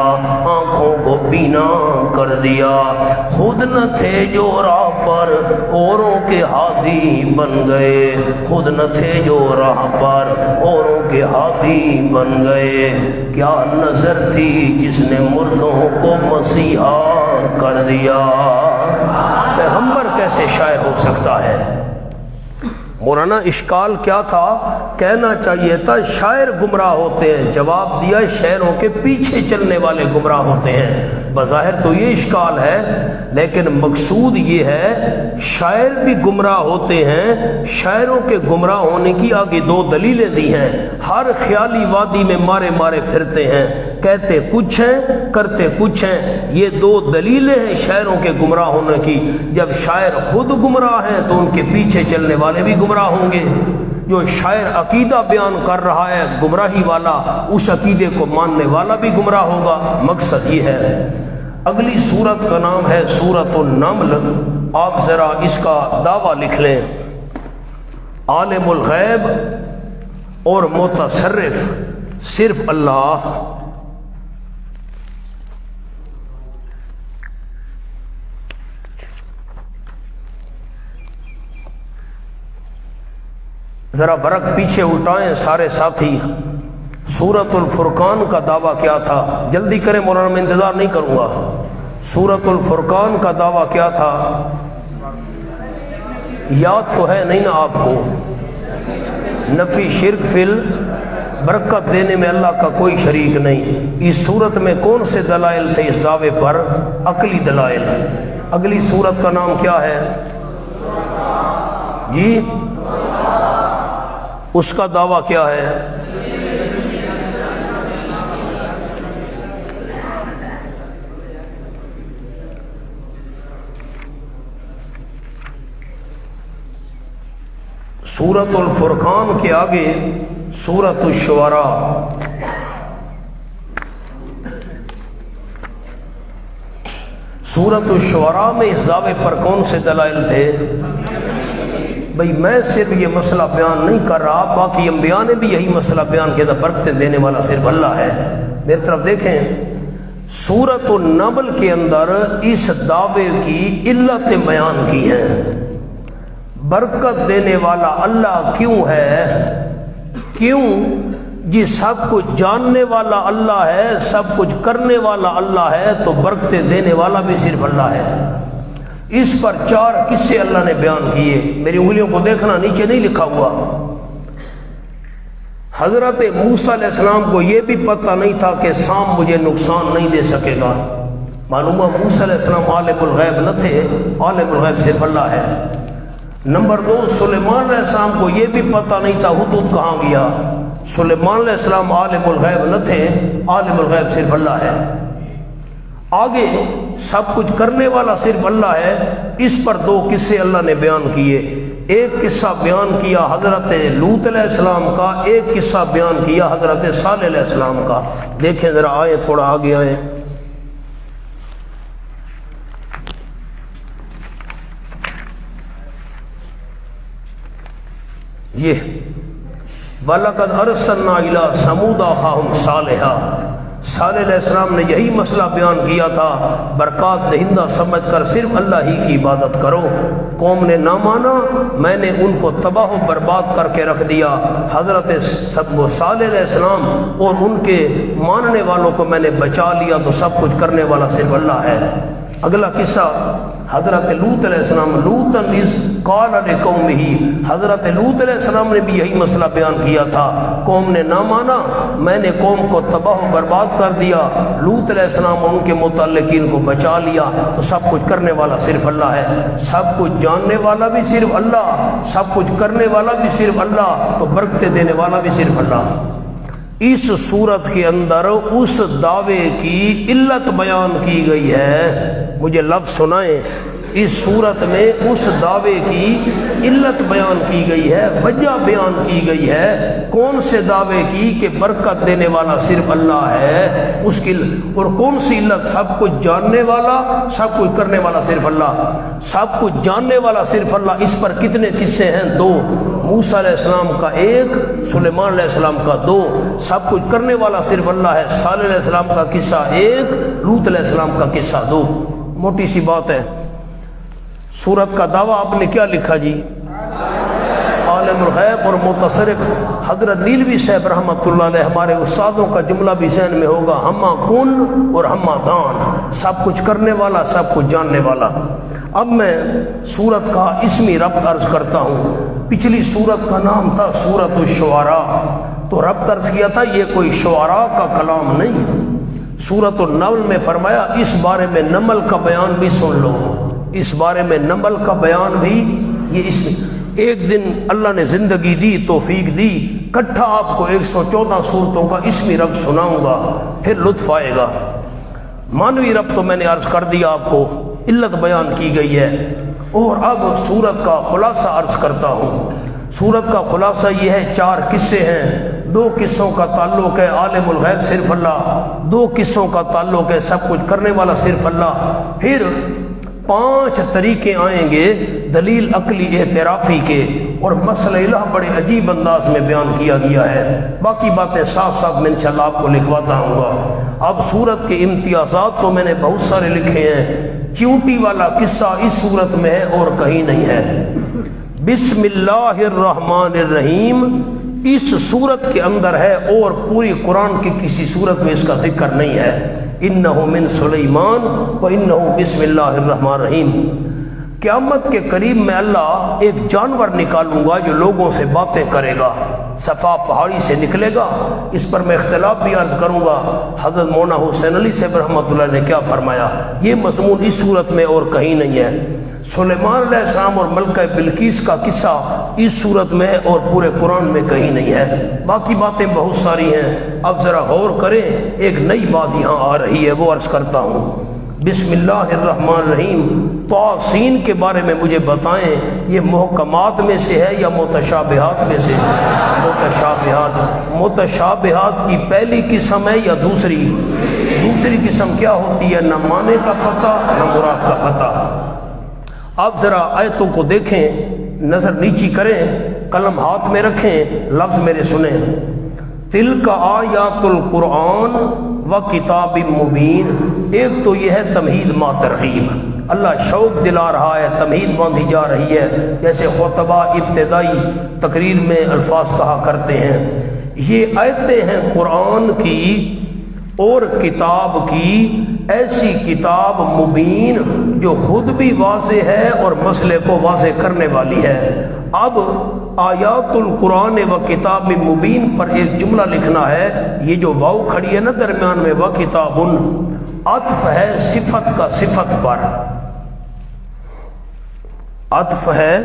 آنکھوں کو بینا کر دیا، خود نہ تھے جو راہ پر اوروں کے ہادی بن گئے، خود نہ تھے جو راہ پر اوروں کے ہادی بن گئے، کیا نظر تھی جس نے مردوں کو مسیحا کر دیا۔ پیغمبر کیسے شاعر ہو سکتا ہے؟ مولانا اشکال کیا تھا؟ کہنا چاہیے تھا شاعر گمراہ ہوتے ہیں، جواب دیا شاعروں کے پیچھے چلنے والے گمراہ ہوتے ہیں۔ بظاہر تو یہ اشکال ہے، لیکن مقصود یہ ہے شاعر بھی گمراہ ہوتے ہیں، شاعروں کے گمراہ ہونے کی آگے دو دلیلیں دی ہیں، ہر خیالی وادی میں مارے مارے پھرتے ہیں، کہتے کچھ ہیں کرتے کچھ ہیں، یہ دو دلیلیں ہیں شاعروں کے گمراہ ہونے کی۔ جب شاعر خود گمراہ ہیں تو ان کے پیچھے چلنے والے بھی گمراہ ہوں گے۔ جو شاعر عقیدہ بیان کر رہا ہے گمراہی والا، اس عقیدے کو ماننے والا بھی گمراہ ہوگا۔ مقصد یہ ہے۔ اگلی سورت کا نام ہے سورۃ النمل، آپ ذرا اس کا دعویٰ لکھ لیں، عالم الغیب اور متصرف صرف اللہ۔ ذرا برق پیچھے اٹھائیں سارے ساتھی۔ سورۃ الفرقان کا دعویٰ کیا تھا؟ جلدی کریں مولانا، میں انتظار نہیں کروں گا۔ سورۃ الفرقان کا دعویٰ کیا تھا؟ یاد تو ہے نہیں نا آپ کو؟ نفی شرک فی برکت دینے میں اللہ کا کوئی شریک نہیں۔ اس صورت میں کون سے دلائل تھے اس دعوے پر؟ عقلی دلائل۔ اگلی صورت کا نام کیا ہے جی؟ اس کا دعویٰ کیا ہے؟ سورۃ الفرقان کے آگے سورۃ الشعراء۔ سورۃ الشعراء میں اس دعوے پر کون سے دلائل تھے؟ بھئی میں صرف یہ مسئلہ بیان نہیں کر رہا، باقی انبیاء نے بھی یہی مسئلہ بیان کیا تھا، برکتیں دینے والا صرف اللہ ہے۔ میری طرف دیکھیں، سورۃ النمل کے اندر اس دعوے کی علتیں بیان کی ہیں۔ برکت دینے والا اللہ کیوں ہے؟ کیوں؟ جی سب کچھ جاننے والا اللہ ہے، سب کچھ کرنے والا اللہ ہے، تو برکتیں دینے والا بھی صرف اللہ ہے۔ اس پر 4 قصے اللہ نے بیان کیے، میری انگلیوں کو دیکھنا، نیچے نہیں لکھا ہوا۔ حضرت موسیٰ علیہ السلام کو یہ بھی پتہ نہیں تھا کہ سانپ مجھے نقصان نہیں دے سکے گا۔ معلوم ہے موسیٰ علیہ السلام عالم الغیب نہ تھے، عالم الغیب صرف اللہ ہے۔ نمبر 2، سلیمان علیہ السلام کو یہ بھی پتہ نہیں تھا ہدہد کہاں گیا۔ سلیمان علیہ السلام عالم الغیب نہ تھے، عالم الغیب صرف اللہ ہے۔ آگے سب کچھ کرنے والا صرف اللہ ہے، اس پر 2 قصے اللہ نے بیان کیے۔ ایک قصہ بیان کیا حضرت لوط علیہ السلام کا، ایک قصہ بیان کیا حضرت صالح علیہ السلام کا۔ دیکھیں ذرا، آئے تھوڑا آگے آئے۔ یہ وَلَقَدْ أَرْسَلْنَا إِلَىٰ ثَمُودَ أَخَاهُمْ صَالِحًا، صالح علیہ السلام نے یہی مسئلہ بیان کیا تھا، برکات دہندہ سمجھ کر صرف اللہ ہی کی عبادت کرو۔ قوم نے نہ مانا، میں نے ان کو تباہ و برباد کر کے رکھ دیا۔ حضرت صالح علیہ السلام اور ان کے ماننے والوں کو میں نے بچا لیا، تو سب کچھ کرنے والا صرف اللہ ہے۔ اگلا قصہ حضرت لوط علیہ السلام، لوطًا اذ قال لقومہ، حضرت لوط علیہ السلام نے بھی یہی مسئلہ بیان کیا تھا، قوم نے نہ مانا، میں نے قوم کو تباہ و برباد کر دیا۔ لوط علیہ السلام اور ان کے متعلقین کو بچا لیا، تو سب کچھ کرنے والا صرف اللہ ہے۔ سب کچھ جاننے والا بھی صرف اللہ، سب کچھ کرنے والا بھی صرف اللہ، تو برکتیں دینے والا بھی صرف اللہ۔ اس صورت کے اندر اس دعوے کی علت بیان کی گئی ہے، مجھے لفظ سنائیں۔ اس صورت میں اس دعوے کی علت بیان کی گئی ہے، وجہ بیان کی گئی ہے۔ کون سے دعوے کی؟ کہ برکت دینے والا صرف اللہ ہے، اس کی اور کون سی علت؟ سب کچھ جاننے والا، سب کچھ کرنے والا صرف اللہ۔ سب کچھ جاننے والا صرف اللہ، اس پر کتنے قصے ہیں؟ 2، موسیٰ علیہ السلام کا 1، سلیمان علیہ السلام کا 2۔ سب کچھ کرنے والا صرف اللہ ہے، صالح علیہ السلام کا قصہ 1، لوط علیہ السلام کا قصہ 2۔ موٹی سی بات ہے۔ سورت کا دعویٰ آپ نے کیا لکھا جی؟ عالم الغیب اور متصرف۔ حضرت نیلوی صاحب رحمۃ اللہ علیہ، ہمارے استادوں کا جملہ بھی ذہن میں ہوگا، ہمہ کن اور ہمہ دان، سب کچھ کرنے والا، سب کچھ جاننے والا۔ اب میں سورت کا اسمی ربط عرض کرتا ہوں۔ پچھلی سورت کا نام تھا سورۃ الشعراء، تو ربط عرض کیا تھا یہ کوئی شعراء کا کلام نہیں۔ سورۃ النمل میں فرمایا اس بارے میں نمل کا بیان بھی سن لو، اس بارے میں نمل کا بیان بھی، یہ اس میں ایک دن اللہ نے زندگی دی، توفیق دی، کٹھا آپ کو 114 صورتوں کا اسمی ربط سناؤں گا، پھر لطف آئے گا۔ مانوی ربط تو میں نے عرض کر دیا آپ کو، علت بیان کی گئی ہے۔ اور اب سورت کا خلاصہ عرض کرتا ہوں۔ سورت کا خلاصہ یہ ہے، 4 قصے ہیں، 2 قصوں کا تعلق ہے عالم الغیب صرف اللہ، 2 قصوں کا تعلق ہے سب کچھ کرنے والا صرف اللہ، پھر 5 طریقے آئیں گے دلیل عقلی اعترافی کے، اور مسئلہ الہ بڑے عجیب انداز میں بیان کیا گیا ہے۔ باقی باتیں ساتھ ساتھ میں انشاءاللہ آپ کو لکھواتا ہوں گا۔ اب سورت کے امتیازات تو میں نے بہت سارے لکھے ہیں، چیونٹی والا قصہ اس سورت میں ہے اور کہیں نہیں ہے۔ بسم اللہ الرحمن الرحیم اس سورت کے اندر ہے، اور پوری قرآن کی کسی سورت میں اس کا ذکر نہیں ہے۔ انہ من سلیمان و انہ بسم اللہ الرحمن الرحیم۔ قیامت کے قریب میں اللہ ایک جانور نکالوں گا جو لوگوں سے باتیں کرے گا، صفا پہاڑی سے نکلے گا۔ اس پر میں اختلاف بھی عرض کروں گا، حضرت مولانا حسین علی صاحب رحمۃ اللہ نے کیا فرمایا، یہ مضمون اس صورت میں اور کہیں نہیں ہے۔ سلیمان علیہ السلام اور ملکہ بلقیس کا قصہ اس صورت میں اور پورے قرآن میں کہیں نہیں ہے۔ باقی باتیں بہت ساری ہیں، اب ذرا غور کریں، ایک نئی بات یہاں آ رہی ہے، وہ عرض کرتا ہوں۔ بسم اللہ الرحمن الرحیم، طاسین کے بارے میں مجھے بتائیں، یہ محکمات میں سے ہے یا متشابہات میں سے؟ متشابہات۔ متشابہات کی پہلی قسم ہے یا دوسری؟ دوسری قسم کیا ہوتی ہے؟ نہ معنی کا پتہ نہ مراد کا پتہ۔ آپ ذرا آیتوں کو دیکھیں، نظر نیچی کریں، قلم ہاتھ میں رکھیں، لفظ میرے سنیں۔ تلک آیات القرآن و کتاب مبین۔ ایک تو یہ ہے تمہید ما ترغیب، اللہ شوق دلا رہا ہے، تمہید باندھی جا رہی ہے، جیسے خطبہ ابتدائی تقریر میں الفاظ کہا کرتے ہیں۔ یہ آیتیں ہیں قرآن کی اور کتاب کی، ایسی کتاب مبین جو خود بھی واضح ہے اور مسئلے کو واضح کرنے والی ہے۔ اب آیات القرآن و کتاب مبین پر ایک جملہ لکھنا ہے، یہ جو واو کھڑی ہے نا درمیان میں، و کتابن، عطف ہے صفت کا صفت پر، عطف ہے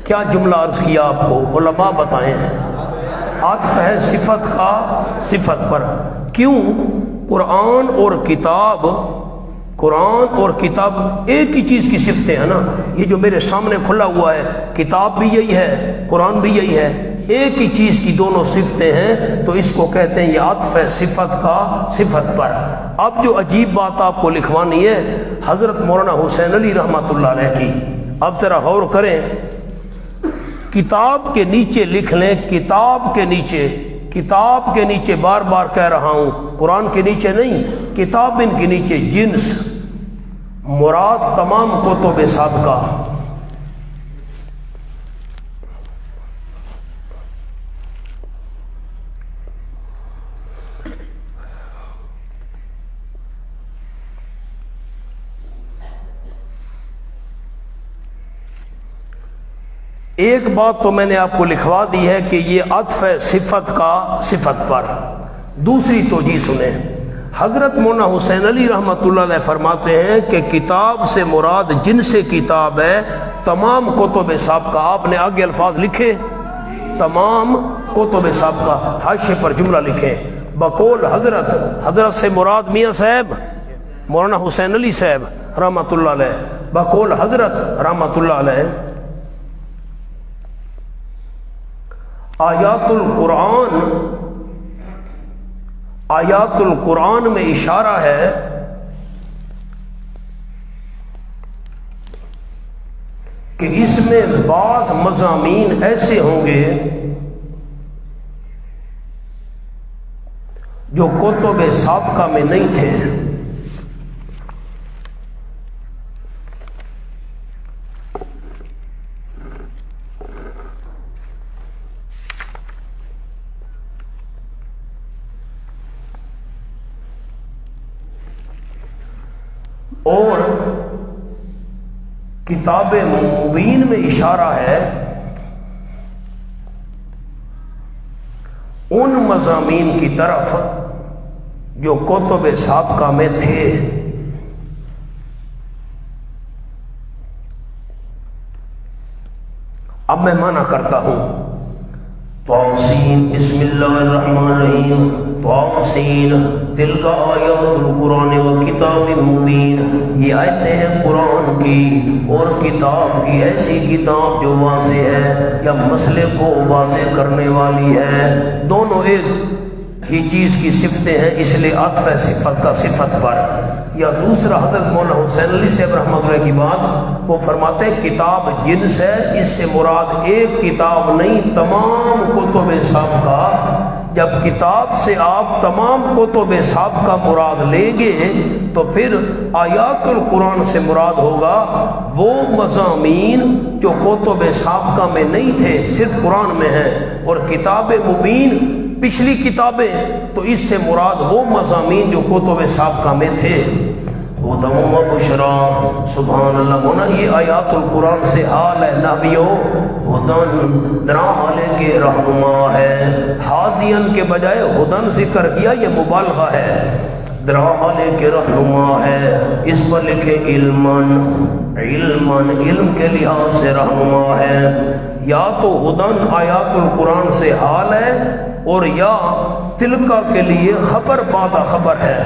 کیا جملہ عرض کیا آپ کو، علماء بتائیں؟ عطف ہے صفت کا صفت پر۔ کیوں؟ قرآن اور کتاب، قرآن اور کتاب ایک ہی چیز کی صفتیں ہیں نا، یہ جو میرے سامنے کھلا ہوا ہے کتاب بھی یہی ہے، قرآن بھی یہی ہے، ایک ہی چیز کی دونوں صفتیں ہیں، تو اس کو کہتے ہیں یہ عطف ہے صفت کا صفت پر۔ اب جو عجیب بات آپ کو لکھوانی ہے حضرت مولانا حسین علی رحمۃ اللہ علیہ کی، اب ذرا غور کریں، کتاب کے نیچے لکھ لیں، کتاب کے نیچے، کتاب کے نیچے بار بار کہہ رہا ہوں، قرآن کے نیچے نہیں، کتاب ان کے نیچے، جنس مراد تمام کتب سابقہ۔ ایک بات تو میں نے آپ کو لکھوا دی ہے کہ یہ عطف ہے صفت کا صفت پر۔ دوسری توجیہ سنیں، حضرت مولانا حسین علی رحمۃ اللہ علیہ فرماتے ہیں کہ کتاب سے مراد جن سے کتاب ہے تمام کتب سابقہ۔ آپ نے آگے الفاظ لکھے، تمام کتب سابقہ، حاشیے پر جملہ لکھیں، بقول حضرت، حضرت سے مراد میاں صاحب مولانا حسین علی صاحب رحمۃ اللہ علیہ، بقول حضرت رحمۃ اللہ علیہ، آیات القرآن، آیات القرآن میں اشارہ ہے کہ اس میں بعض مضامین ایسے ہوں گے جو کتب سابقہ میں نہیں تھے۔ اور کتاب مبین میں اشارہ ہے ان مضامین کی طرف جو کتب سابقہ میں تھے۔ اب میں معنی کرتا ہوں، طاسین، بسم اللہ الرحمن الرحیم، طاسین، تلک آیات القرآن و کتاب مبین، یہ آیتیں ہیں قرآن کی اور کتاب کی، ایسی کتاب جو واضح ہے یا مسئلے کو واضح کرنے والی ہے۔ دونوں ایک ہی چیز کی صفتیں ہیں، اس لیے عطف ہے صفت کا صفت پر۔ یا دوسرا حضرت مولانا حسین علی صاحب رحمۃ اللہ کی بات، وہ فرماتے ہیں کتاب جنس ہے، اس سے مراد ایک کتاب نہیں تمام کتب سابقہ۔ جب کتاب سے آپ تمام کتب سابقہ مراد لیں گے تو پھر آیات القرآن سے مراد ہوگا وہ مضامین جو کتب سابقہ میں نہیں تھے، صرف قرآن میں ہیں، اور کتاب مبین پچھلی کتابیں، تو اس سے مراد وہ مضامین جو کتب سابقہ میں تھے۔ ہدی و بشریٰ، سبحان اللہ، ہونا یہ آیات القرآن سے حال ہے نبیو ہدن، دراحلے کے رہنما ہے۔ ہادین کے بجائے ہدن ذکر کیا، یہ مبالغہ ہے، دراحلے کے رہنما ہے۔ اس پر لکھے علمن، علم کے لحاظ سے رہنما ہے۔ یا تو ہدن آیات القرآن سے حال ہے، اور یا تلکا کے لیے خبر بعد خبر ہے،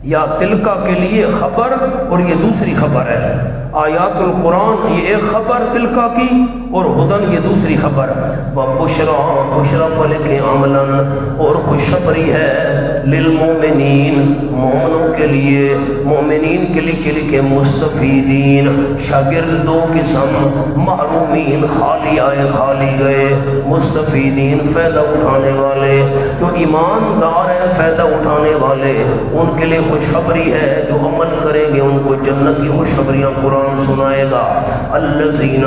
یا تلکا کے لیے خبر اور یہ دوسری خبر ہے۔ آیات القرآن یہ ایک خبر تلکا کی، اور ہدن یہ دوسری خبر۔ وبشریٰ، بشریٰ پر لکھے عملاً، اور خوشخبری ہے للمومنین، مومنوں کے لیے، مومنین کے لیے لکھے مستفیدین، شاگرد دو قسم، محرومین خالی آئے خالی گئے، مستفیدین فائدہ اٹھانے والے، جو ایماندار ہیں فائدہ اٹھانے والے، ان کے لیے خوشخبری ہے، جو عمل کریں گے ان کو جنت کی خوشخبریاں قرآن سنائے گا۔ الذین،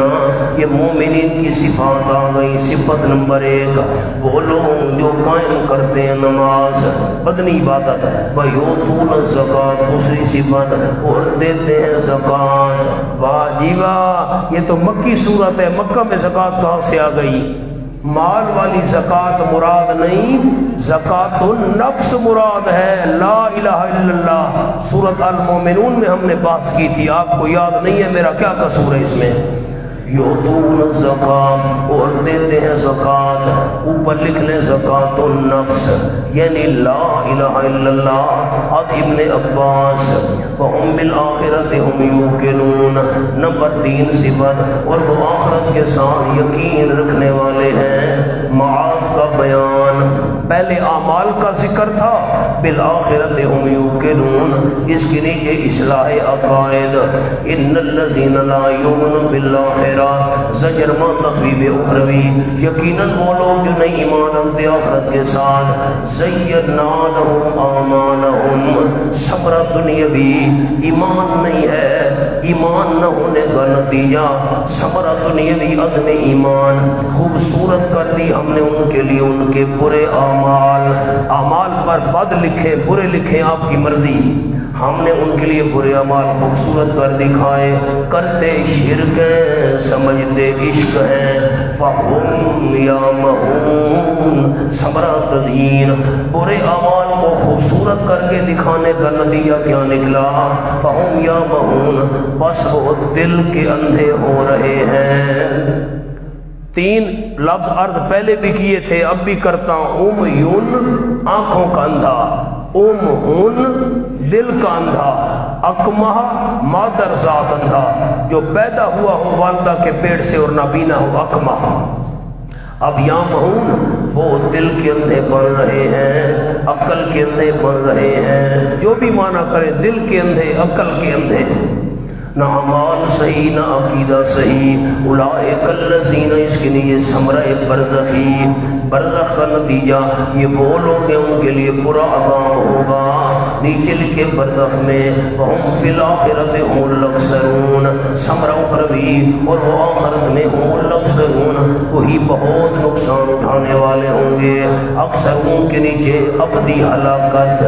یہ مومنین کی صفات آ گئی۔ صفت نمبر 1، وہ لوگ جو قائم کرتے ہیں نماز، بدنی عبادت، وَيُؤْتُونَ الزَّکَاۃَ، دوسری صفت، اور دیتے ہیں زکوٰۃ۔ واہ جی واہ، یہ تو مکی صورت ہے، مکہ میں زکوٰۃ کہاں سے آ گئی؟ مال والی زکوٰۃ مراد نہیں، زکوٰۃ النفس مراد ہے، لا الہ الا اللہ۔ سورۃ المومنون میں ہم نے بحث کی تھی، آپ کو یاد نہیں ہے، میرا کیا قصور ہے اس میں؟ یؤتون الزکاۃ، اور دیتے ہیں زکوٰۃ، اوپر لکھ لیں زکوٰۃ النفس، یعنی لا الہ الا اللہ۔ اب ابن عباس، وہم بالآخرۃ ہم یوقنون، نمبر 3 صفت، اور وہ آخرت کے ساتھ یقین رکھنے والے ہیں۔ معاد کا بیان، پہلے اعمال کا ذکر تھا، بالآخرۃ ہم یوقنون، اس کے نیچے اصلاح عقائد۔ ان الذین لا یؤمنون بالآخرۃ، زجر ما تخویف اخروی، یقیناً وہ لوگ جو نہیں ایمان رکھتے آخرت کے ساتھ، زینا لہم اعمالہم، صبر دنیاوی، ایمان نہیں ہے، ایمان نہ ہونے کا نتیجہ صبر دنیاوی، عدم ایمان، خوبصورت کر دی ہم نے ان کے لیے ان کے برے اعمال، اعمال پر بد لکھے برے لکھے آپ کی مرضی، ہم نے ان کے لیے برے اعمال خوبصورت کر دکھائے۔ کرتے شرک ہیں، سمجھتے عشق ہیں، فہم یعمہون، ثمرۃ دین، برے اعمال کو خوبصورت کر کے دکھانے کا نتیجہ کیا نکلا؟ فہم یعمہون، بس وہ دل کے اندھے ہو رہے ہیں۔ 3 لفظ عرض پہلے بھی کیے تھے، اب بھی کرتا ہوں۔ یون، آنکھوں کا اندھا، دل کا اندھا، اکمہ، مادر ذات اندھا، جو پیدا ہوا ہو والدہ کے پیٹ سے اور نابینا ہو، اکمہ۔ اب یامہون، وہ دل کے اندھے بن رہے ہیں، عقل کے اندھے بن رہے ہیں، جو بھی معنی کرے، دل کے اندھے، عقل کے اندھے، نہ اعمال صحیح نہ عقیدہ صحیح۔ اولئک الذین، اس کے لیے ثمرہ برزخی، برزخ کا نتیجہ، یہ وہ لوگ ہیں ان کے لیے برا عذاب ہوگا۔ نیچے لکھے برزخ میں، وہم فی الآخرۃ ہم الاخسرون، ثمرہ اخروی، اور وہ آخرت میں ہم الاخسرون، وہی بہت نقصان اٹھانے والے ہوں گے۔ اکثرون کے نیچے ابدی ہلاکت،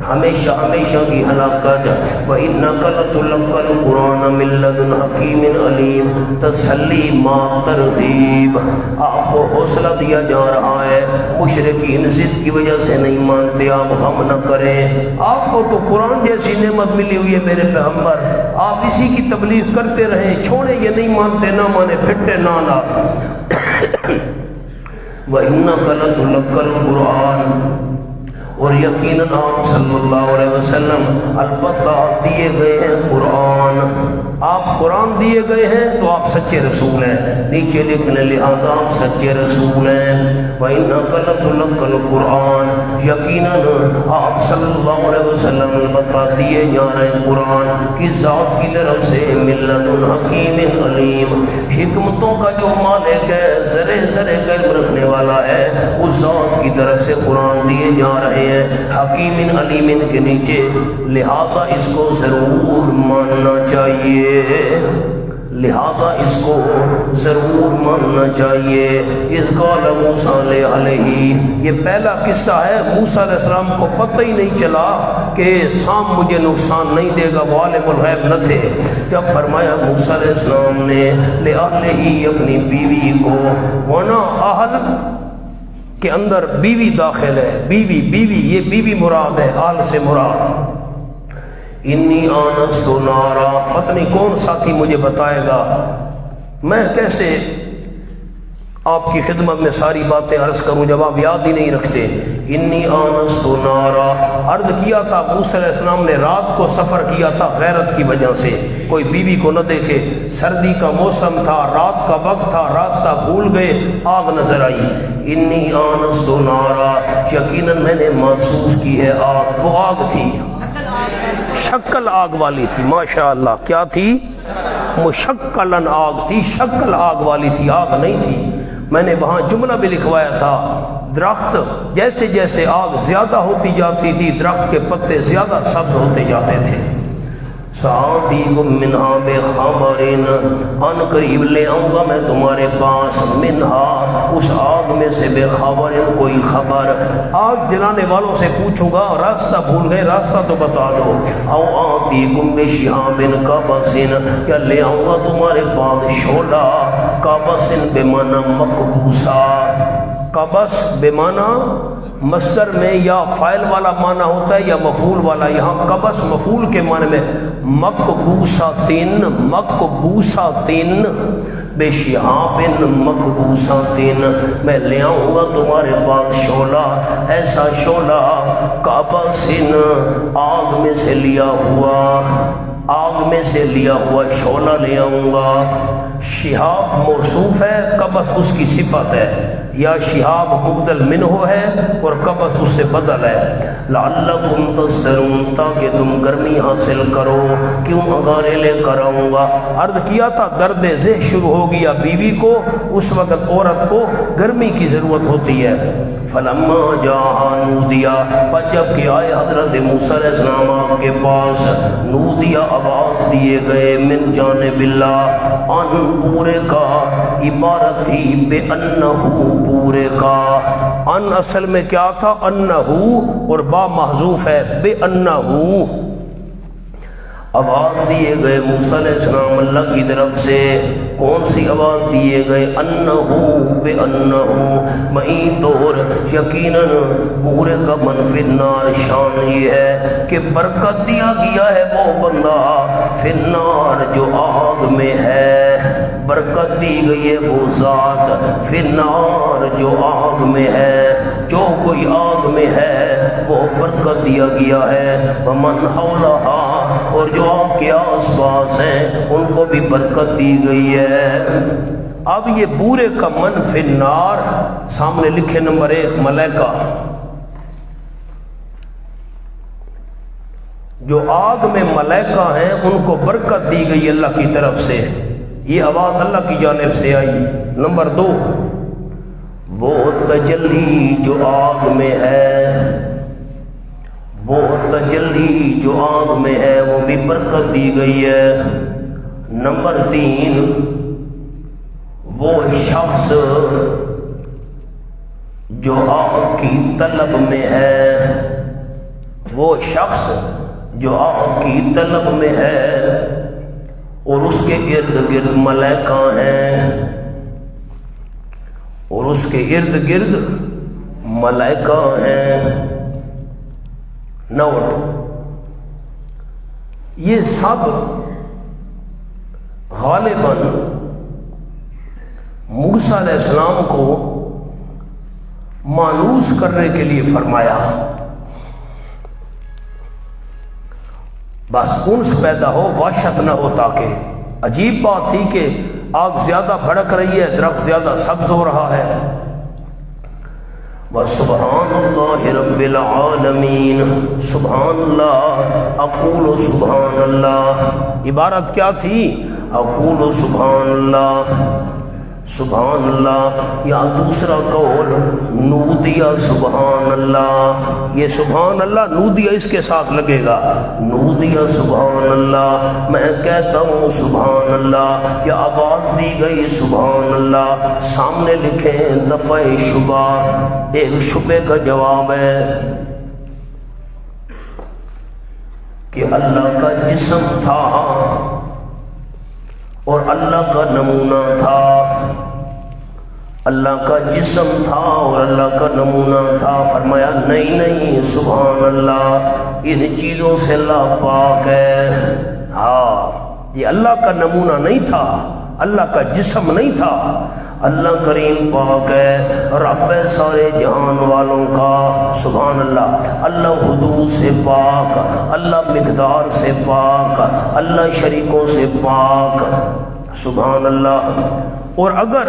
ہمیشہ ہمیشہ کی ہلاکت۔ وَإِنَّكَ لَتُلَقَّى الْقُرْآنَ مِن لَّدُنْ حَكِيمٍ عَلِيمٍ، تسلی ما ترغیب، آپ کو حوصلہ دیا جا رہا ہے، مشرکین ضد کی وجہ سے نہیں مانتے، آپ غم نہ کریں، آپ کو تو قرآن جیسی نعمت ملی ہوئی ہے میرے پیغمبر، آپ اسی کی تبلیغ کرتے رہیں، چھوڑیں، یہ نہیں مانتے نہ مانے، پھٹے نانا۔ وَإِنَّكَ لَتُلَقَّى الْقُرْآنَ، اور یقیناً آپ صلی اللہ علیہ وسلم البتہ دیے گئے ہیں قرآن، آپ قرآن دیے گئے ہیں تو آپ سچے رسول ہیں، نیچے لکھنے لہذا آپ سچے رسول ہیں۔ وَإِنَّكَ لَتُلَقَّى الْقُرْآنَ، یقیناً آپ صلی اللہ علیہ وسلم البتہ دیے جا رہے ہیں قرآن کس ذات کی طرف سے، مِن لَدُنْ حَکِیمٍ علیم، حکمتوں کا جو مالک ہے، ذرے ذرے کا علم رکھنے والا ہے، اس ذات کی طرف سے قرآن دیے جا رہے ہیں حکیم علیم کے نیچے، لہذا اس کو ضرور ماننا چاہیے، لہذا اس کو ضرور ماننا چاہیے۔ اس قال موسیٰ علیہ، یہ پہلا قصہ ہے، موسیٰ علیہ السلام کو پتہ ہی نہیں چلا کہ سام مجھے نقصان نہیں دے گا، وہ عالم الغیب نہ تھے۔ جب فرمایا موسیٰ علیہ السلام نے لِأَهْلِهِ، اپنی بیوی کو، وَنَا أَهْلِ کے اندر بیوی داخل ہے، بیوی یہ بیوی مراد ہے، آل سے مراد۔ انی آنست نارا، پتہ نہیں کون ساتھی مجھے بتائے گا، میں کیسے آپ کی خدمت میں ساری باتیں عرض کروں جب آپ یاد ہی نہیں رکھتے۔ انی آنست نارا، عرض کیا تھا موسیٰ علیہ السلام نے رات کو سفر کیا تھا غیرت کی وجہ سے، کوئی بیوی کو نہ دیکھے، سردی کا موسم تھا، رات کا وقت تھا، راستہ بھول گئے، آگ نظر آئی۔ انی آنست نارا، یقیناً میں نے محسوس کی ہے آگ، وہ آگ تھی شکل آگ والی تھی، ماشاءاللہ کیا تھی؟ مشکلن آگ تھی، شکل آگ والی تھی، آگ نہیں تھی۔ میں نے وہاں جملہ بھی لکھوایا تھا، درخت جیسے جیسے آگ زیادہ ہوتی جاتی تھی درخت کے پتے زیادہ سبز ہوتے جاتے تھے۔ سآتیکم منہا بخبرن، ان قریب لے آؤں گا میں تمہارے پاس، منہا اس آگ میں سے بخبرن کوئی خبر، آگ جلانے والوں سے پوچھوں گا راستہ بھول گئے راستہ تو بتا دو، او آتیکم بشہاب قبسن، یا لے آؤں گا تمہارے پاس شعلہ، قبسن بمعنی مقبوسہ، قبس بمعنی مصدر میں یا فاعل والا معنی ہوتا ہے یا مفعول والا، یہاں قبس مفعول کے معنی میں، مقبوساتن بے شہاب مقبوساتن، میں لے آؤں گا تمہارے پاس شعلہ، ایسا شعلہ قبسن آگ میں سے لیا ہوا، آگ میں سے لیا ہوا شعلہ لے آؤں گا۔ شہاب موصوف ہے، قبس اس کی صفت ہے، یا شہاب مبدل منہ ہے اور قبس اس سے بدل ہے۔ لعلکم تصطلون، تاکہ تم گرمی حاصل کرو، کیوں انگارے لے کر آؤں گا۔ عرض کیا تھا درد ذہ شروع ہو گیا بیوی کو، اس وقت عورت کو گرمی کی ضرورت ہوتی ہے۔ فلما جاء نودیا، پر جب کہ آئے حضرت موسیٰ علیہ السلام آپ کے پاس، نودیا آواز دیے گئے، من جانب اللہ، ان پورے کا، عبارت تھی بے انہو، پورے کا، ان اصل میں کیا تھا؟ انہو، اور با محذوف ہے، بے انہو، آواز دیے گئے موسیٰ علیہ السلام اللہ کی طرف سے۔ کون سی آواز دیے گئے؟ انہو بے انہو، معین طور یقیناً پورے کا منفی النار، شان یہ ہے کہ برکت دیا گیا ہے وہ بندہ فی النار جو آگ میں ہے، برکت دی گئی ہے وہ ذات فی النار جو آگ میں ہے، جو کوئی آگ میں ہے وہ برکت دیا گیا ہے۔ ومن حولہا، اور جو آگ کے آس پاس ہیں ان کو بھی برکت دی گئی ہے۔ اب یہ بورے کا من فی النار، سامنے لکھے نمبر 1 ملائکہ، جو آگ میں ملائکہ ہیں ان کو برکت دی گئی اللہ کی طرف سے، یہ آواز اللہ کی جانب سے آئی۔ نمبر 2، وہ تجلی جو آگ میں ہے، وہ تجلی جو آگ میں ہے وہ بھی برکت دی گئی ہے۔ نمبر 3، وہ شخص جو آگ کی طلب میں ہے، وہ شخص جو آگ کی طلب میں ہے اور اس کے ارد گرد ملائکہ ہیں، اور اس کے ارد گرد ملائکہ ہیں۔ نوٹ، یہ سب غالباً موسیٰ علیہ السلام کو مانوس کرنے کے لیے فرمایا، بس انس پیدا ہو، وحشت نہ ہو. تاکہ عجیب بات تھی کہ آگ زیادہ بھڑک رہی ہے، درخت زیادہ سبز ہو رہا ہے. وسبحان اللہ رب العالمین. سبحان اللہ، اقول سبحان اللہ. عبارت کیا تھی؟ اقول سبحان اللہ، سبحان اللہ. یا دوسرا قول نودیا سبحان اللہ. یہ سبحان اللہ نودیا اس کے ساتھ لگے گا. نودیا سبحان اللہ، میں کہتا ہوں سبحان اللہ، یا آواز دی گئی سبحان اللہ. سامنے لکھیں دفع شبہ، ایک شبے کا جواب ہے کہ اللہ کا جسم تھا اور اللہ کا نمونہ تھا. اللہ کا جسم تھا اور اللہ کا نمونہ تھا. فرمایا نہیں نہیں سبحان اللہ، ان چیزوں سے اللہ پاک ہے. ہاں، یہ اللہ کا نمونہ نہیں تھا، اللہ کا جسم نہیں تھا. اللہ کریم پاک ہے، رب ہے سارے جہان والوں کا. سبحان اللہ. اللہ حدود سے پاک، اللہ مقدار سے پاک، اللہ شریکوں سے پاک. سبحان اللہ. اور اگر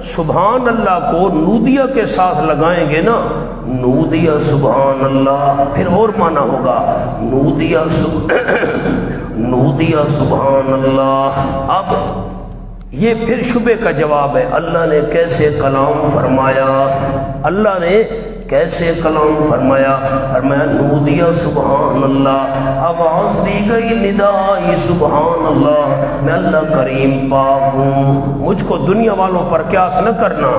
سبحان اللہ کو نودیہ کے ساتھ لگائیں گے نا، نودیہ سبحان اللہ، پھر اور معنی ہوگا نودیہ نودیہ سبحان اللہ. اب یہ پھر شبے کا جواب ہے. اللہ نے کیسے کلام فرمایا؟ اللہ نے کیسے کلام فرمایا؟ فرمایا نودیہ سبحان اللہ، آواز دی گئی ندائی سبحان اللہ. میں اللہ کریم پاک ہوں، مجھ کو دنیا والوں پر قیاس نہ کرنا.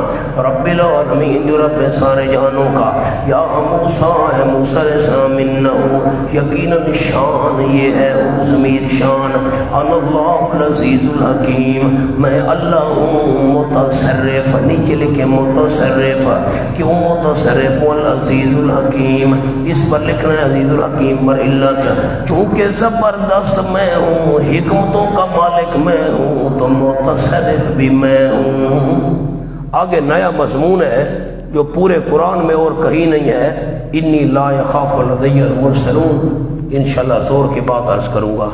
رب العالمین جو رب سارے جہانوں کا. یا موسیٰ ہے موسیٰ علیہ السلام، انہو یقیناً شان یہ ہے، ضمیر شان. انا اللہ العزیز الحکیم، میں اللہ ہوں متصرف. نیچے لکھے متصرف. کیوں متصرف؟ العزیز الحکیم. اس پر لکھنا ہے عزیز الحکیم پر علت، چونکہ زبردست میں ہوں، حکمتوں کا مالک میں ہوں، تو متصرف بھی میں ہوں. آگے نیا مضمون ہے جو پورے قرآن میں اور کہیں نہیں ہے. انی لا یخاف لدی المرسلون. انشاءاللہ زور کے بعد عرض کروں گا.